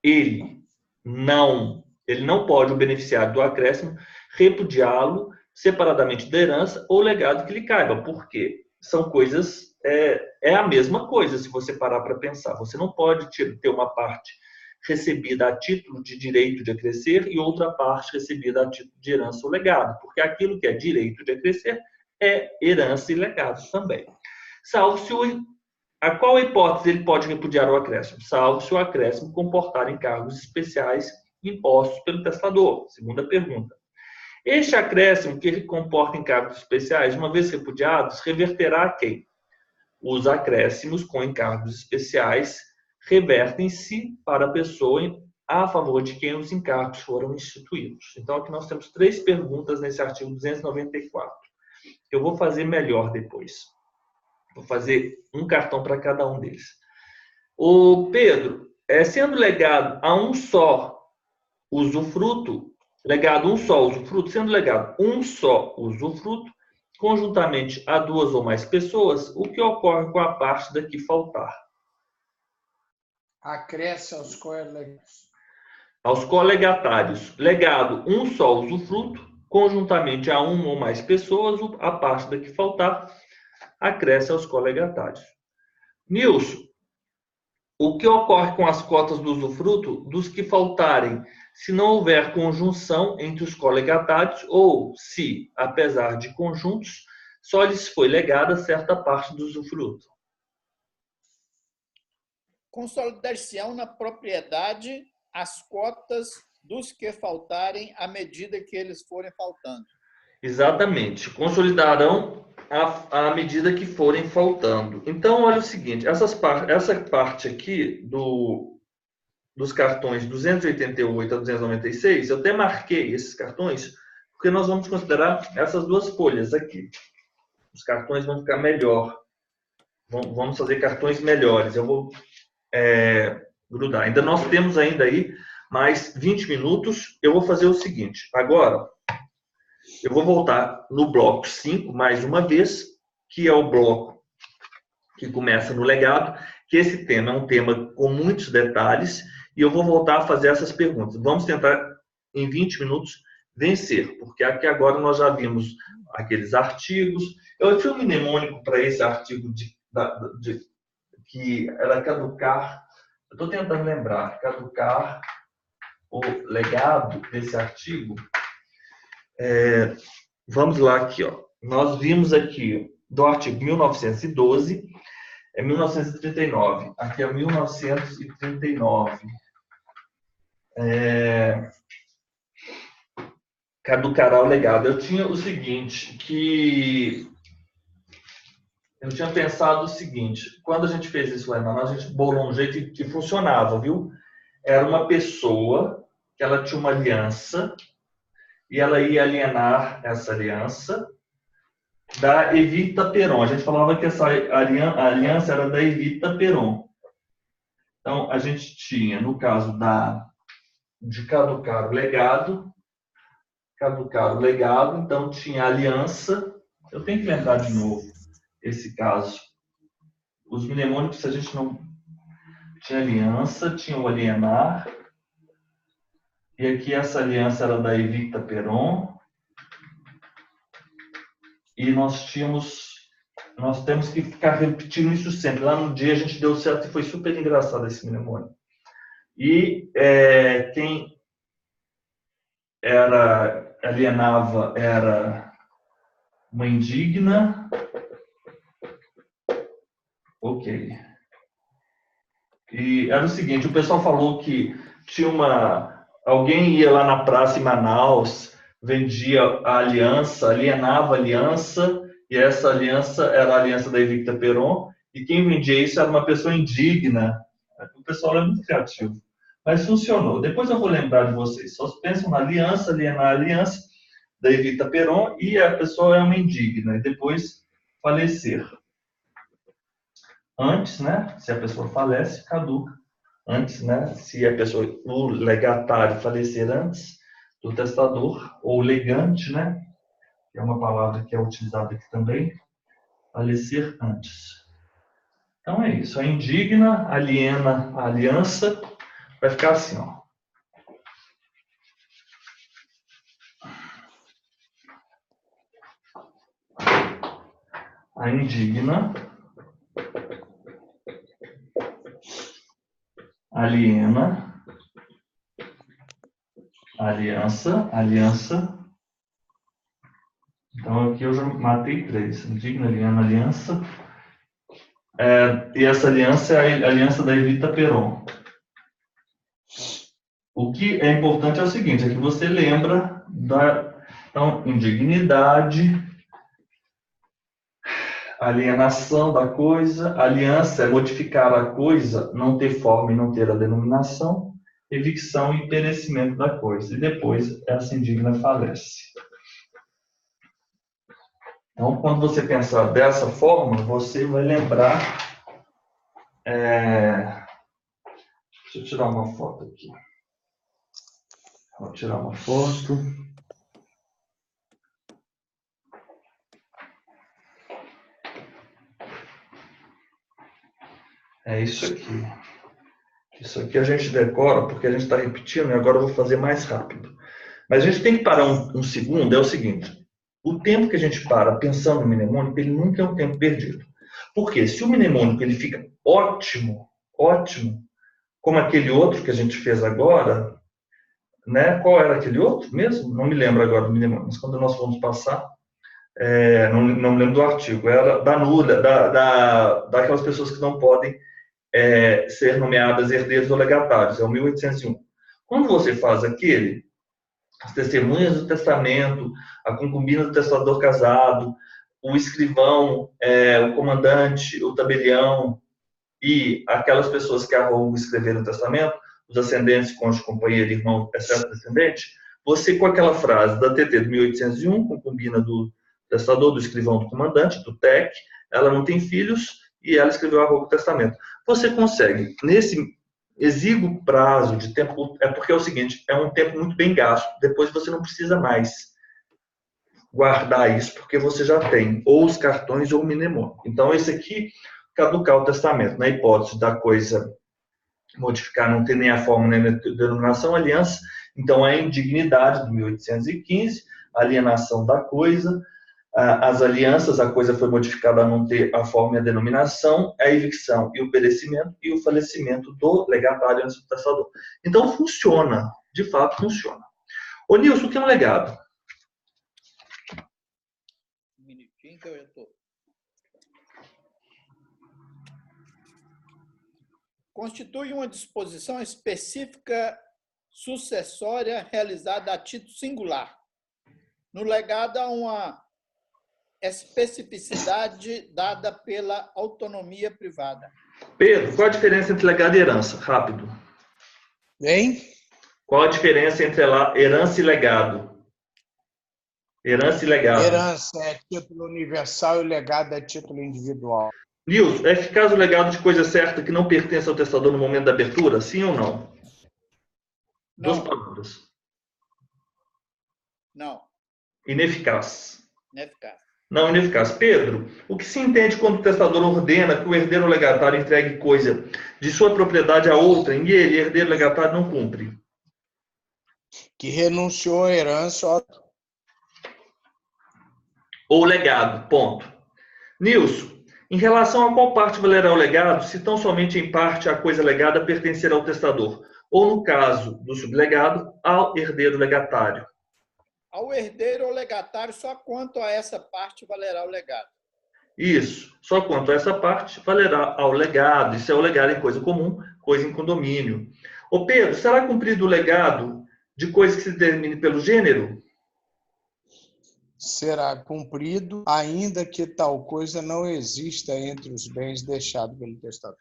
Ele não pode, o beneficiário do acréscimo, repudiá-lo separadamente da herança ou legado que lhe caiba. Por quê? São coisas, é a mesma coisa, se você parar para pensar. Você não pode ter uma parte recebida a título de direito de acrescer e outra parte recebida a título de herança ou legado, porque aquilo que é direito de acrescer é herança e legado também. Salvo se a qual hipótese ele pode repudiar o acréscimo? Salvo se o acréscimo comportar encargos especiais impostos pelo testador. Segunda pergunta. Este acréscimo que comporta encargos especiais, uma vez repudiados, reverterá a quem? Os acréscimos com encargos especiais revertem-se para a pessoa a favor de quem os encargos foram instituídos. Então, aqui nós temos 3 perguntas nesse artigo 294. Eu vou fazer melhor depois. Vou fazer um cartão para cada um deles. O Pedro, sendo legado a um só usufruto, sendo legado um só usufruto, conjuntamente a 2 ou mais pessoas, o que ocorre com a parte da que faltar? Acresce aos colegatários. Aos colegatários, legado um só usufruto, conjuntamente a 1 ou mais pessoas, a parte da que faltar, acresce aos colegatários. Nilson, o que ocorre com as cotas do usufruto dos que faltarem se não houver conjunção entre os colegatários ou se, apesar de conjuntos, só lhes foi legada certa parte do usufruto? Consolidar-se-ão na propriedade as cotas dos que faltarem à medida que eles forem faltando. Exatamente. Consolidarão à medida que forem faltando. Então, olha o seguinte, essa parte aqui dos cartões 288 a 296, eu até marquei esses cartões, porque nós vamos considerar essas 2 folhas aqui. Os cartões vão ficar melhor vamos fazer cartões melhores. Eu vou grudar. Nós temos ainda aí mais 20 minutos. Eu vou fazer o seguinte. Agora, eu vou voltar no bloco 5 mais uma vez, que é o bloco que começa no legado, que esse tema é um tema com muitos detalhes, e eu vou voltar a fazer essas perguntas. Vamos tentar, em 20 minutos, vencer, porque aqui agora nós já vimos aqueles artigos. Eu tinha um mnemônico para esse artigo que era caducar. Eu estou tentando lembrar, caducar o legado desse artigo. Vamos lá aqui, ó. Nós vimos aqui do artigo 1912, 1939. Aqui é 1939. Caducará o legado. Eu tinha o seguinte, eu tinha pensado o seguinte, quando a gente fez isso lá, a gente bolou um jeito que funcionava, viu? Era uma pessoa que ela tinha uma aliança e ela ia alienar essa aliança da Evita Peron. A gente falava que essa aliança era da Evita Peron. Então, a gente tinha, no caso de caducar o legado, então tinha aliança. Eu tenho que lembrar de novo esse caso. Os mnemônicos, se a gente não... Tinha aliança, tinha o alienar, e aqui essa aliança era da Evita Peron, e nós temos que ficar repetindo isso sempre. Lá no dia a gente deu certo e foi super engraçado esse mnemônico. E quem alienava era uma indigna. Ok. E era o seguinte, o pessoal falou que tinha alguém ia lá na praça em Manaus, vendia a aliança, alienava a aliança, e essa aliança era a aliança da Evita Peron, e quem vendia isso era uma pessoa indigna. O pessoal é muito criativo. Mas funcionou. Depois eu vou lembrar de vocês. Só pensam na aliança, alienar a aliança da Evita Peron, e a pessoa é uma indigna, e depois falecer. Antes, né, se a pessoa falece, caduca. Antes, né, se a pessoa, o legatário falecer antes do testador, ou legante, né, que é uma palavra que é utilizada aqui também, falecer antes. Então é isso. A indigna aliena a aliança, vai ficar assim, ó. A indigna aliena aliança. Então aqui eu já matei 3. Indigna, aliena, aliança. E essa aliança é a aliança da Evita Peron. O que é importante é o seguinte, é que você lembra então, indignidade, alienação da coisa, aliança é modificar a coisa, não ter forma e não ter a denominação, evicção e perecimento da coisa. E depois essa indigna falece. Então, quando você pensar dessa forma, você vai lembrar... Deixa eu tirar uma foto aqui. Vou tirar uma foto. É isso aqui. Isso aqui a gente decora porque a gente está repetindo e agora eu vou fazer mais rápido. Mas a gente tem que parar um segundo, é o seguinte. O tempo que a gente para pensando no mnemônico, ele nunca é um tempo perdido. Porque se o mnemônico ele fica ótimo, como aquele outro que a gente fez agora, né? Qual era aquele outro mesmo? Não me lembro agora do mnemônico, mas quando nós fomos passar, não me lembro do artigo, era daquelas pessoas que não podem ser nomeadas herdeiros ou legatários, é o 1801. Quando você faz aquele, as testemunhas do testamento, a concubina do testador casado, o escrivão, o comandante, o tabelião e aquelas pessoas que arrogam escrever o testamento, os ascendentes, cônjuge, companheiro, irmão, etc. descendente, você com aquela frase da TT de 1801, concubina do testador, do escrivão, do comandante, do TEC, ela não tem filhos, e ela escreveu a reboco o testamento. Você consegue, nesse exíguo prazo de tempo, é porque é o seguinte, é um tempo muito bem gasto, depois você não precisa mais guardar isso, porque você já tem ou os cartões ou o mnemônico. Então, esse aqui, caducar o testamento, na hipótese da coisa modificar, não ter nem a forma nem a denominação, aliança, então a indignidade do 1815, alienação da coisa, as alianças, a coisa foi modificada a não ter a forma e a denominação, a evicção e o perecimento e o falecimento do legatário antes do testador. Então funciona, de fato funciona. Ô Nilson, o que é um legado? Um minutinho que eu estou. Constitui uma disposição específica sucessória realizada a título singular. No legado, há uma especificidade dada pela autonomia privada. Pedro, qual a diferença entre legado e herança? Rápido. Hein? Qual a diferença entre herança e legado? Herança e legado. Herança é título universal e legado é título individual. Nilson, é eficaz o legado de coisa certa que não pertence ao testador no momento da abertura? Sim ou não? Duas palavras. Não. Ineficaz. Ineficaz. Não ineficaz. Pedro, o que se entende quando o testador ordena que o herdeiro legatário entregue coisa de sua propriedade a outra e ele, herdeiro legatário, não cumpre? Que renunciou à herança ou legado, ponto. Nilson, em relação a qual parte valerá o legado, se tão somente em parte a coisa legada pertencerá ao testador, ou no caso do sublegado, ao herdeiro legatário? Ao herdeiro ou legatário, só quanto a essa parte valerá o legado. Isso, só quanto a essa parte valerá ao legado. Isso é o legado em coisa comum, coisa em condomínio. Ô Pedro, será cumprido o legado de coisa que se determine pelo gênero? será cumprido, ainda que tal coisa não exista entre os bens deixados pelo testador.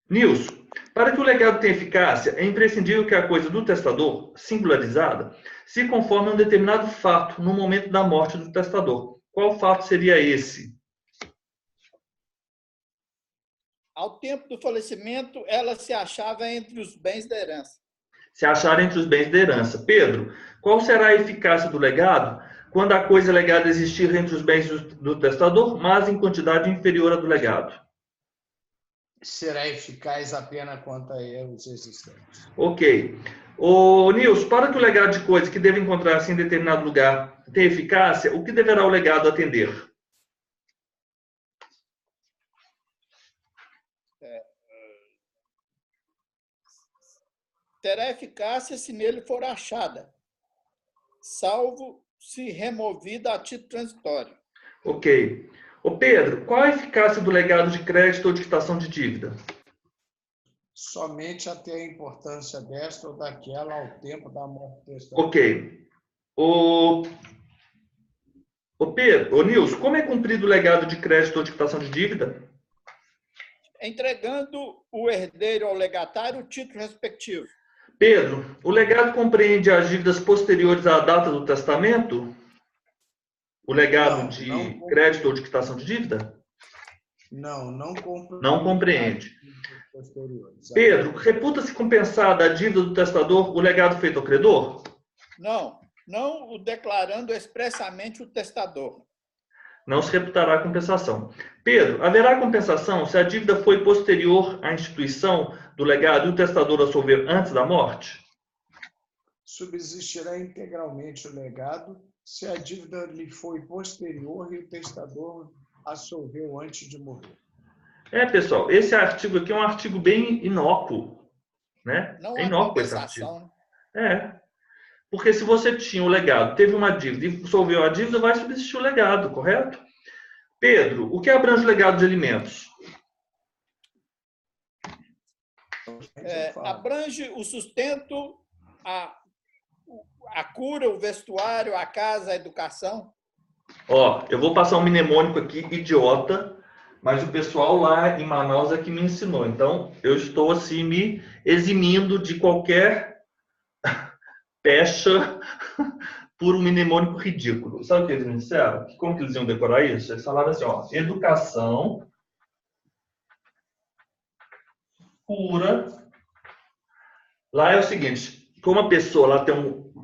Nilson, para que o legado tenha eficácia, é imprescindível que a coisa do testador, singularizada, se conforme a um determinado fato no momento da morte do testador. Qual fato seria esse? Ao tempo do falecimento, ela se achava entre os bens da herança. Se achar entre os bens da herança. Pedro, qual será a eficácia do legado quando a coisa legada existir entre os bens do testador, mas em quantidade inferior à do legado? Será eficaz apenas quanto a erros existentes. Ok. Ô, Nilson, para que o legado de coisas que deve encontrar-se em determinado lugar tenha eficácia, o que deverá o legado atender? Terá eficácia se nele for achada, salvo se removida a título transitório. Ok. Ô Pedro, qual a eficácia do legado de crédito ou de quitação de dívida? Somente até a importância desta ou daquela ao tempo da morte do testador. Ok. Ô Pedro, ô Nilson, como é cumprido o legado de crédito ou de quitação de dívida? Entregando o herdeiro ao legatário o título respectivo. Pedro, o legado compreende as dívidas posteriores à data do testamento? O legado de crédito ou de quitação de dívida? Não compreende. Não compreende. Pedro, reputa-se compensada a dívida do testador o legado feito ao credor? Não o declarando expressamente o testador. Não se reputará compensação. Pedro, haverá compensação se a dívida foi posterior à instituição do legado e o testador a solver antes da morte? Subsistirá integralmente o legado se a dívida lhe foi posterior e o testador a solveu antes de morrer. Pessoal, esse artigo aqui é um artigo bem inócuo, né? Não é há inócuo esse compensação. artigo. Porque se você tinha o legado, teve uma dívida e solveu a dívida, vai subsistir o legado, correto? Pedro, o que abrange o legado de alimentos? Abrange o sustento, a cura, o vestuário, a casa, a educação. Eu vou passar um mnemônico aqui, idiota, mas o pessoal lá em Manaus é que me ensinou. Então, eu estou assim me eximindo de qualquer pecha por um mnemônico ridículo. Sabe o que eles me disseram? Como que eles iam decorar isso? Eles falaram assim, educação, cura. Lá é o seguinte, como a pessoa lá tem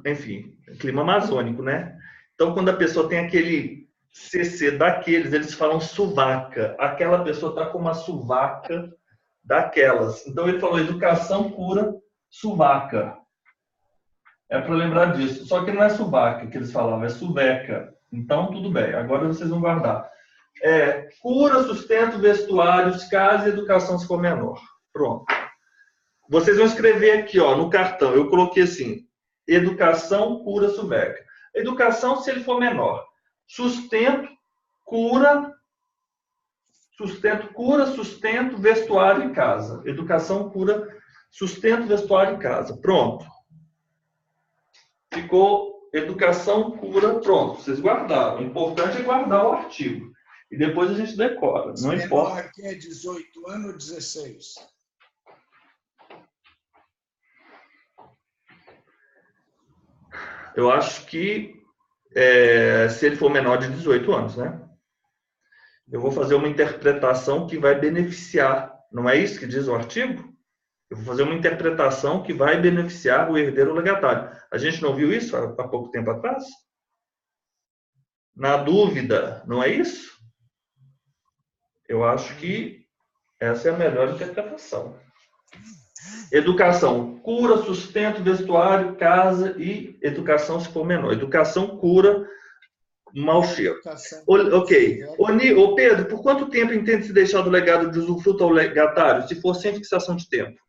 enfim, clima amazônico, né? Então, quando a pessoa tem aquele CC daqueles, eles falam suvaca. Aquela pessoa está com uma suvaca daquelas. Então, ele falou educação, cura, suvaca. É para lembrar disso. Só que não é suvaca que eles falavam, é suveca. Então, tudo bem. Agora vocês vão guardar. Cura, sustento, vestuários, casa e educação se for menor. Pronto. Vocês vão escrever aqui, ó, no cartão. Eu coloquei assim, educação, cura, suveca. Educação, se ele for menor. Sustento, cura, sustento, vestuário e casa. Educação, cura, sustento, vestuário e casa. Pronto. Ficou educação, cura, pronto. Vocês guardaram. O importante é guardar o artigo. E depois a gente decora. Não importa. Aqui é 18 anos ou 16? Eu acho que se ele for menor de 18 anos, né? Eu vou fazer uma interpretação que vai beneficiar. Não é isso que diz o artigo? Eu vou fazer uma interpretação que vai beneficiar o herdeiro legatário. A gente não viu isso há pouco tempo atrás? Na dúvida, não é isso? Eu acho que essa é a melhor interpretação. Educação, cura, sustento, vestuário, casa e educação se for menor. Educação, cura, mau cheiro. Ok. Ô Pedro, por quanto tempo entende se deixar do legado de usufruto ao legatário, se for sem fixação de tempo?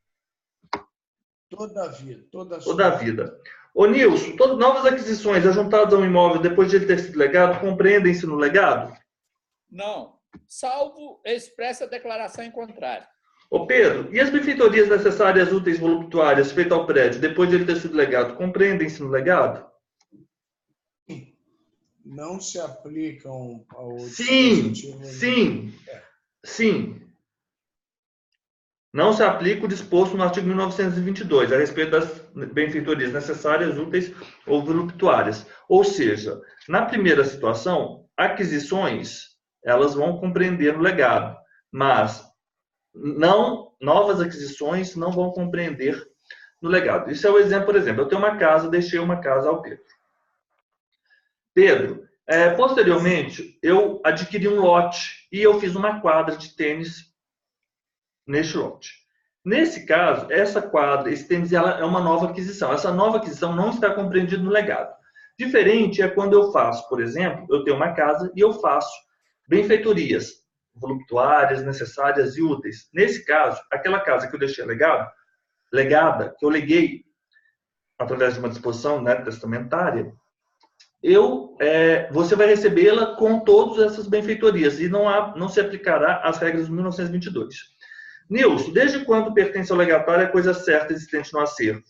Toda a vida. Toda a vida. Ô Nilson, novas aquisições ajuntadas a um imóvel depois de ele ter sido legado, compreendem-se no legado? Não, salvo expressa declaração em contrário. Ô Pedro, e as benfeitorias necessárias, úteis, voluptuárias feitas ao prédio depois de ele ter sido legado, compreendem-se no legado? Não se aplicam ao Sim. Não se aplica o disposto no artigo 1922 a respeito das benfeitorias necessárias, úteis ou voluptuárias. Ou seja, na primeira situação, aquisições, elas vão compreender no legado, mas novas aquisições não vão compreender no legado. Isso é o exemplo, por exemplo, eu tenho uma casa, deixei uma casa ao Pedro. Pedro, posteriormente, eu adquiri um lote e eu fiz uma quadra de tênis neste lote. Nesse caso, essa quadra, esse tênis, ela é uma nova aquisição. Essa nova aquisição não está compreendida no legado. Diferente é quando eu faço, por exemplo, eu tenho uma casa e eu faço benfeitorias voluptuárias, necessárias e úteis. Nesse caso, aquela casa que eu deixei legada, que eu leguei através de uma disposição, né, testamentária, você vai recebê-la com todas essas benfeitorias e não se aplicará às regras de 1922. Nilson, desde quando pertence ao legatário a coisa certa existente no acervo?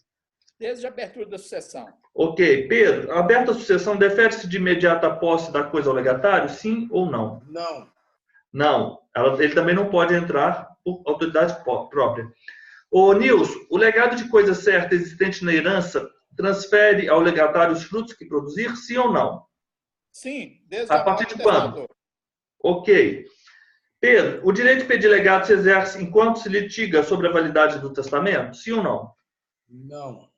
Desde a abertura da sucessão. Ok. Pedro, a aberta sucessão defere-se de imediata posse da coisa ao legatário, sim ou não? Não. Ele também não pode entrar por autoridade própria. Ô, Nilson, o legado de coisa certa existente na herança transfere ao legatário os frutos que produzir, sim ou não? Sim, desde a partir de quando? Ok. Pedro, o direito de pedir legado se exerce enquanto se litiga sobre a validade do testamento, sim ou não? Não.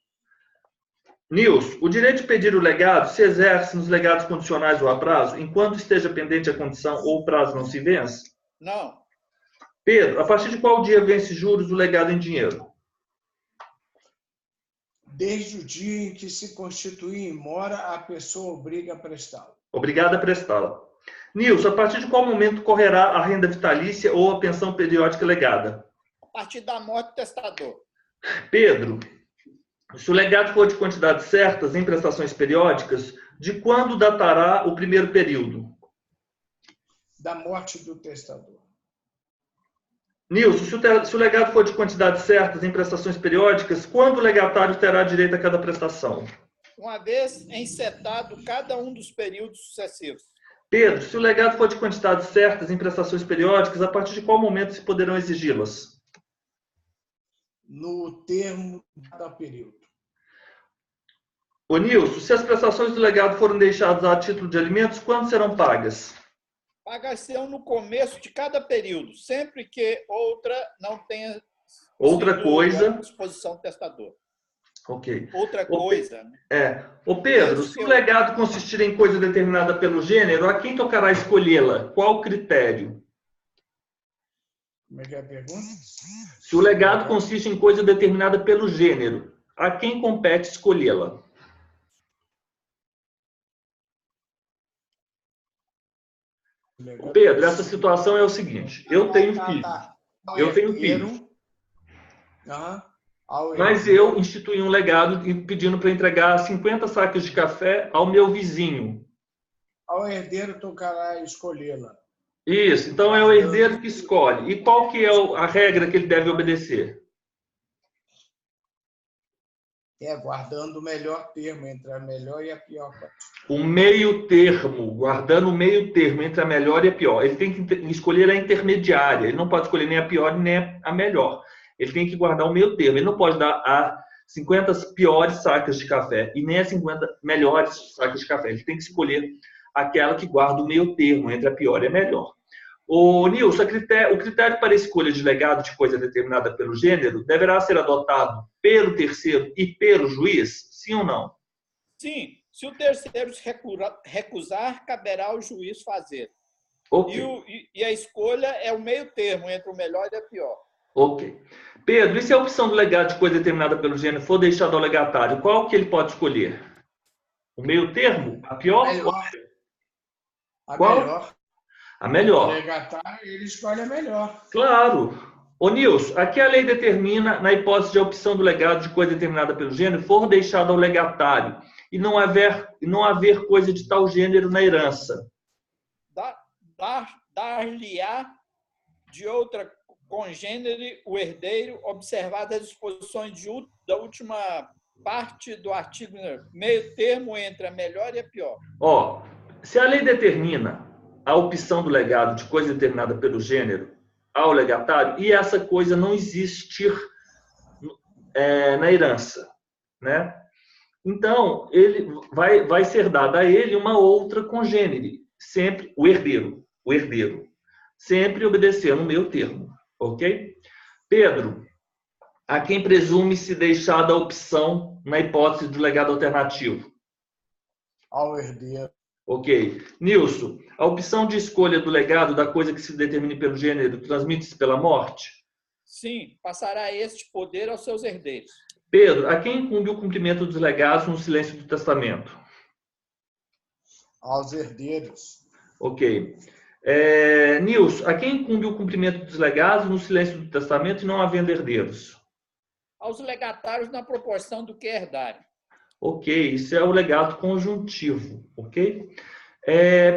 Nilson, o direito de pedir o legado se exerce nos legados condicionais ou a prazo, enquanto esteja pendente a condição ou o prazo não se vence? Não. Pedro, a partir de qual dia vence juros o legado em dinheiro? Desde o dia em que se constitui em mora, a pessoa obriga a prestá-lo. Obrigado a prestá-la. Nilson, a partir de qual momento correrá a renda vitalícia ou a pensão periódica legada? A partir da morte do testador. Pedro, se o legado for de quantidades certas em prestações periódicas, de quando datará o primeiro período? Da morte do testador. Nilson, se o legado for de quantidades certas em prestações periódicas, quando o legatário terá direito a cada prestação? Uma vez encetado cada um dos períodos sucessivos. Pedro, se o legado for de quantidades certas em prestações periódicas, a partir de qual momento se poderão exigi-las? No termo do período. Ô Nilson, se as prestações do legado forem deixadas a título de alimentos, quando serão pagas? Pagar-se-ão no começo de cada período, sempre que outra não tenha Outra coisa... à disposição do testador. Ok. Outra coisa... Ô Pedro, se o legado consistir em coisa determinada pelo gênero, a quem tocará escolhê-la? Qual critério? Como é que é a pergunta? Se o legado consiste em coisa determinada pelo gênero, a quem compete escolhê-la? Pedro, essa situação é o seguinte: eu tenho filho. Eu tenho filho. Mas eu instituí um legado pedindo para entregar 50 sacos de café ao meu vizinho. Ao herdeiro tocará escolhê-la. Isso, então é o herdeiro que escolhe. E qual que é a regra que ele deve obedecer? Guardando o melhor termo entre a melhor e a pior parte. O meio termo, guardando o meio termo entre a melhor e a pior. Ele tem que escolher a intermediária. Ele não pode escolher nem a pior nem a melhor. Ele tem que guardar o meio termo. Ele não pode dar a 50 piores sacas de café e nem a 50 melhores sacas de café. Ele tem que escolher aquela que guarda o meio termo entre a pior e a melhor. Ô, Nilson, o critério para a escolha de legado de coisa determinada pelo gênero deverá ser adotado pelo terceiro e pelo juiz? Sim ou não? Sim. Se o terceiro se recusar, caberá ao juiz fazer. Okay. E a escolha é o meio termo entre o melhor e a pior. Ok. Pedro, e se a opção do legado de coisa determinada pelo gênero for deixada ao legatário, qual que ele pode escolher? O meio termo? A pior? A melhor. A melhor. O legatário, ele escolhe a melhor. Claro. Ô Nilson, aqui a lei determina, na hipótese de a opção do legado de coisa determinada pelo gênero for deixada ao legatário e não haver coisa de tal gênero na herança. Dar-lhe-á de outra congênere o herdeiro, observadas as disposições da última parte do artigo, meio termo entre a melhor e a pior. Se a lei determina a opção do legado de coisa determinada pelo gênero ao legatário e essa coisa não existir na herança, né? Então, ele vai ser dada a ele uma outra congênere, sempre o herdeiro, sempre obedecendo o meio termo, ok? Pedro, a quem presume-se deixada a opção na hipótese do legado alternativo? Ao herdeiro. Ok. Nilson, a opção de escolha do legado da coisa que se determine pelo gênero transmite-se pela morte? Sim, passará este poder aos seus herdeiros. Pedro, a quem incumbe o cumprimento dos legados no silêncio do testamento? Aos herdeiros. Ok. Nilson, a quem incumbe o cumprimento dos legados no silêncio do testamento e não havendo herdeiros? Aos legatários na proporção do que herdarem. Ok, isso é o legado conjuntivo, ok?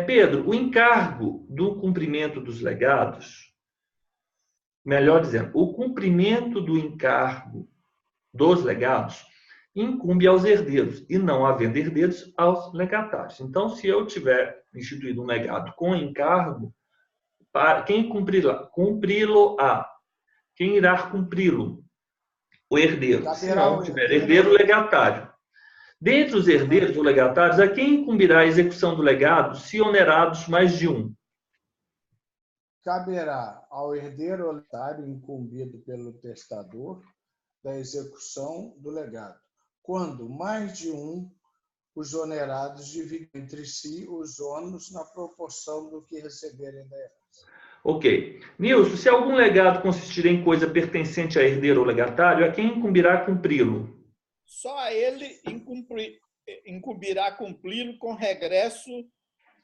Pedro, o encargo do cumprimento dos legados, melhor dizendo, o cumprimento do encargo dos legados incumbe aos herdeiros e não havendo herdeiros aos legatários. Então, se eu tiver instituído um legado com encargo, quem cumpri-lo-á? Quem irá cumpri-lo? O herdeiro. Se não tiver herdeiro, legatário. Dentre os herdeiros ou legatários, a quem incumbirá a execução do legado, se onerados mais de um? Caberá ao herdeiro ou legatário incumbido pelo testador da execução do legado, quando mais de um, os onerados dividem entre si os ônus na proporção do que receberem da herança. Ok. Nilson, se algum legado consistir em coisa pertencente a herdeiro ou legatário, a quem incumbirá cumpri-lo? Só a ele incumbirá cumpri-lo com regresso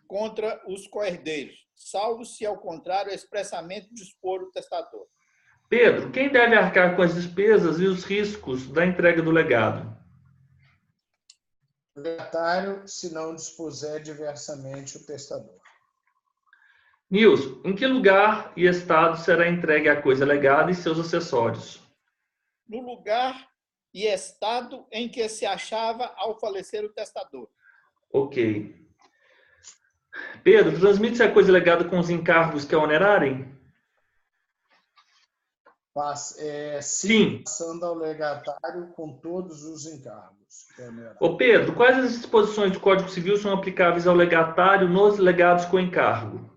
contra os coherdeiros, salvo se, ao contrário, expressamente dispor o testador. Pedro, quem deve arcar com as despesas e os riscos da entrega do legado? O legatário, se não dispuser diversamente o testador. Nilson, em que lugar e estado será entregue a coisa legada e seus acessórios? No lugar e estado em que se achava ao falecer o testador. Ok. Pedro, transmite-se a coisa legada com os encargos que a onerarem? Sim, passando ao legatário com todos os encargos. Pedro, quais as disposições do Código Civil são aplicáveis ao legatário nos legados com encargo?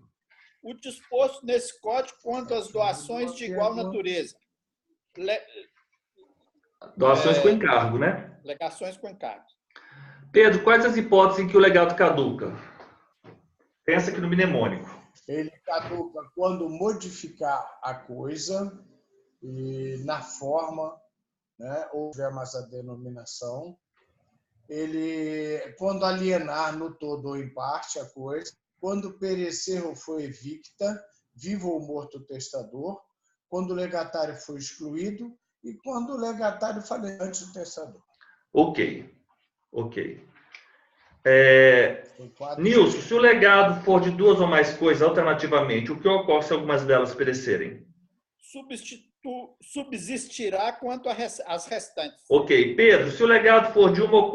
O disposto nesse código quanto às doações de igual natureza. Doações com encargo, né? Legações com encargo. Pedro, quais as hipóteses em que o legado caduca? Pensa aqui no mnemônico. Ele caduca quando modificar a coisa e na forma, né, houver mais a denominação. Ele, quando alienar no todo ou em parte a coisa, quando perecer ou for evicta, vivo ou morto o testador, quando o legatário for excluído e quando o legatário falecer antes do testador. Ok. Nilson, se o legado for de duas ou mais coisas, alternativamente, o que ocorre se algumas delas perecerem? Subsistirá quanto às restantes. Ok. Pedro, se o legado for de uma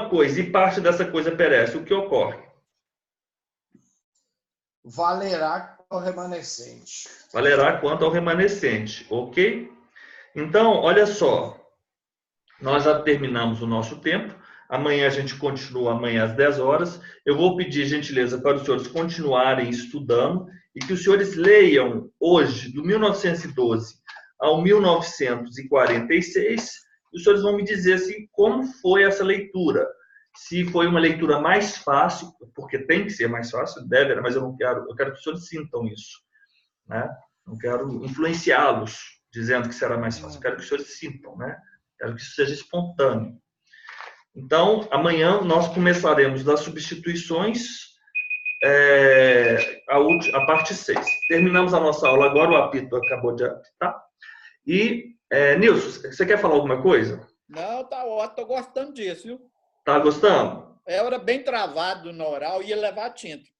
coisa e parte dessa coisa perece, o que ocorre? Valerá ao remanescente. Valerá quanto ao remanescente, ok? Então, olha só, nós já terminamos o nosso tempo. Amanhã a gente continua, amanhã às 10 horas. Eu vou pedir gentileza para os senhores continuarem estudando e que os senhores leiam hoje, do 1912 ao 1946, e os senhores vão me dizer assim, como foi essa leitura. Se foi uma leitura mais fácil, porque tem que ser mais fácil, deve, mas eu quero que os senhores sintam isso, né? Não quero influenciá-los dizendo que será mais fácil. Eu quero que os senhores sintam, né? Quero que isso seja espontâneo. Então, amanhã nós começaremos das substituições, a parte 6. Terminamos a nossa aula agora, o apito acabou de apitar. E, Nilson, você quer falar alguma coisa? Não, tá ótimo, estou gostando disso, viu? Tá gostando? Era bem travado no oral, ia levar tinta.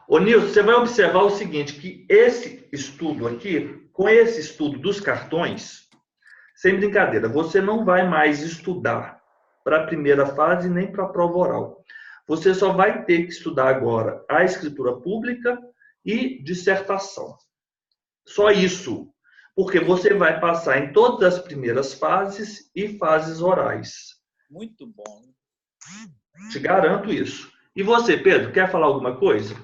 Ô, Nilson, você vai observar o seguinte, que esse estudo aqui, com esse estudo dos cartões, sem brincadeira, você não vai mais estudar para a primeira fase nem para a prova oral. Você só vai ter que estudar agora a escritura pública e dissertação. Só isso. Porque você vai passar em todas as primeiras fases e fases orais. Muito bom. Te garanto isso. E você, Pedro, quer falar alguma coisa?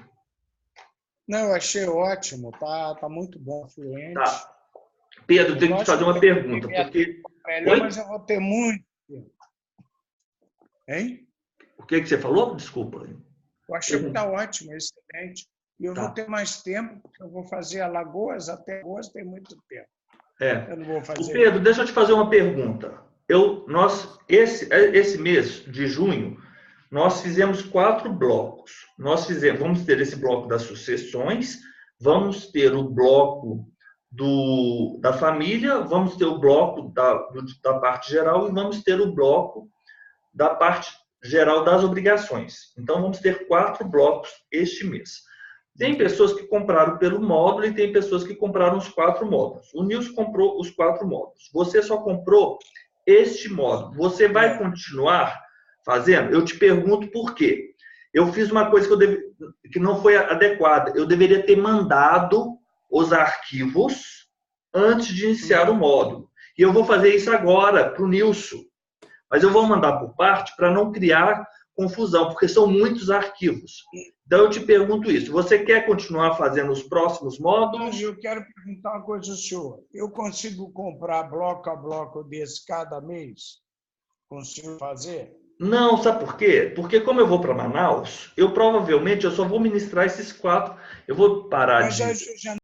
Não, eu achei ótimo. Tá muito bom, fluente. Tá. Pedro, tem que te fazer uma pergunta. Porque... Mas eu vou ter muito tempo. Hein? O que você falou? Desculpa. Eu achei que está ótimo, excelente. E eu vou ter mais tempo, porque eu vou fazer Alagoas, até agosto tem muito tempo. Eu não vou fazer. Pedro, deixa eu te fazer uma pergunta. Esse mês de junho, nós fizemos 4 blocos. Vamos ter esse bloco das sucessões, vamos ter o bloco da família, vamos ter o bloco da parte geral e vamos ter o bloco da parte geral das obrigações. Então, vamos ter 4 blocos este mês. Tem pessoas que compraram pelo módulo e tem pessoas que compraram os 4 módulos. O Nilson comprou os 4 módulos. Você só comprou este módulo. Você vai continuar fazendo? Eu te pergunto por quê. Eu fiz uma coisa que não foi adequada. Eu deveria ter mandado os arquivos antes de iniciar o módulo. E eu vou fazer isso agora para o Nilson. Mas eu vou mandar por parte para não criar confusão, porque são muitos arquivos. Então, eu te pergunto isso. Você quer continuar fazendo os próximos módulos? Eu quero perguntar uma coisa ao senhor. Eu consigo comprar bloco a bloco desse cada mês? Consigo fazer? Não, sabe por quê? Porque como eu vou para Manaus, provavelmente eu só vou ministrar esses 4. Eu vou parar Mas eu já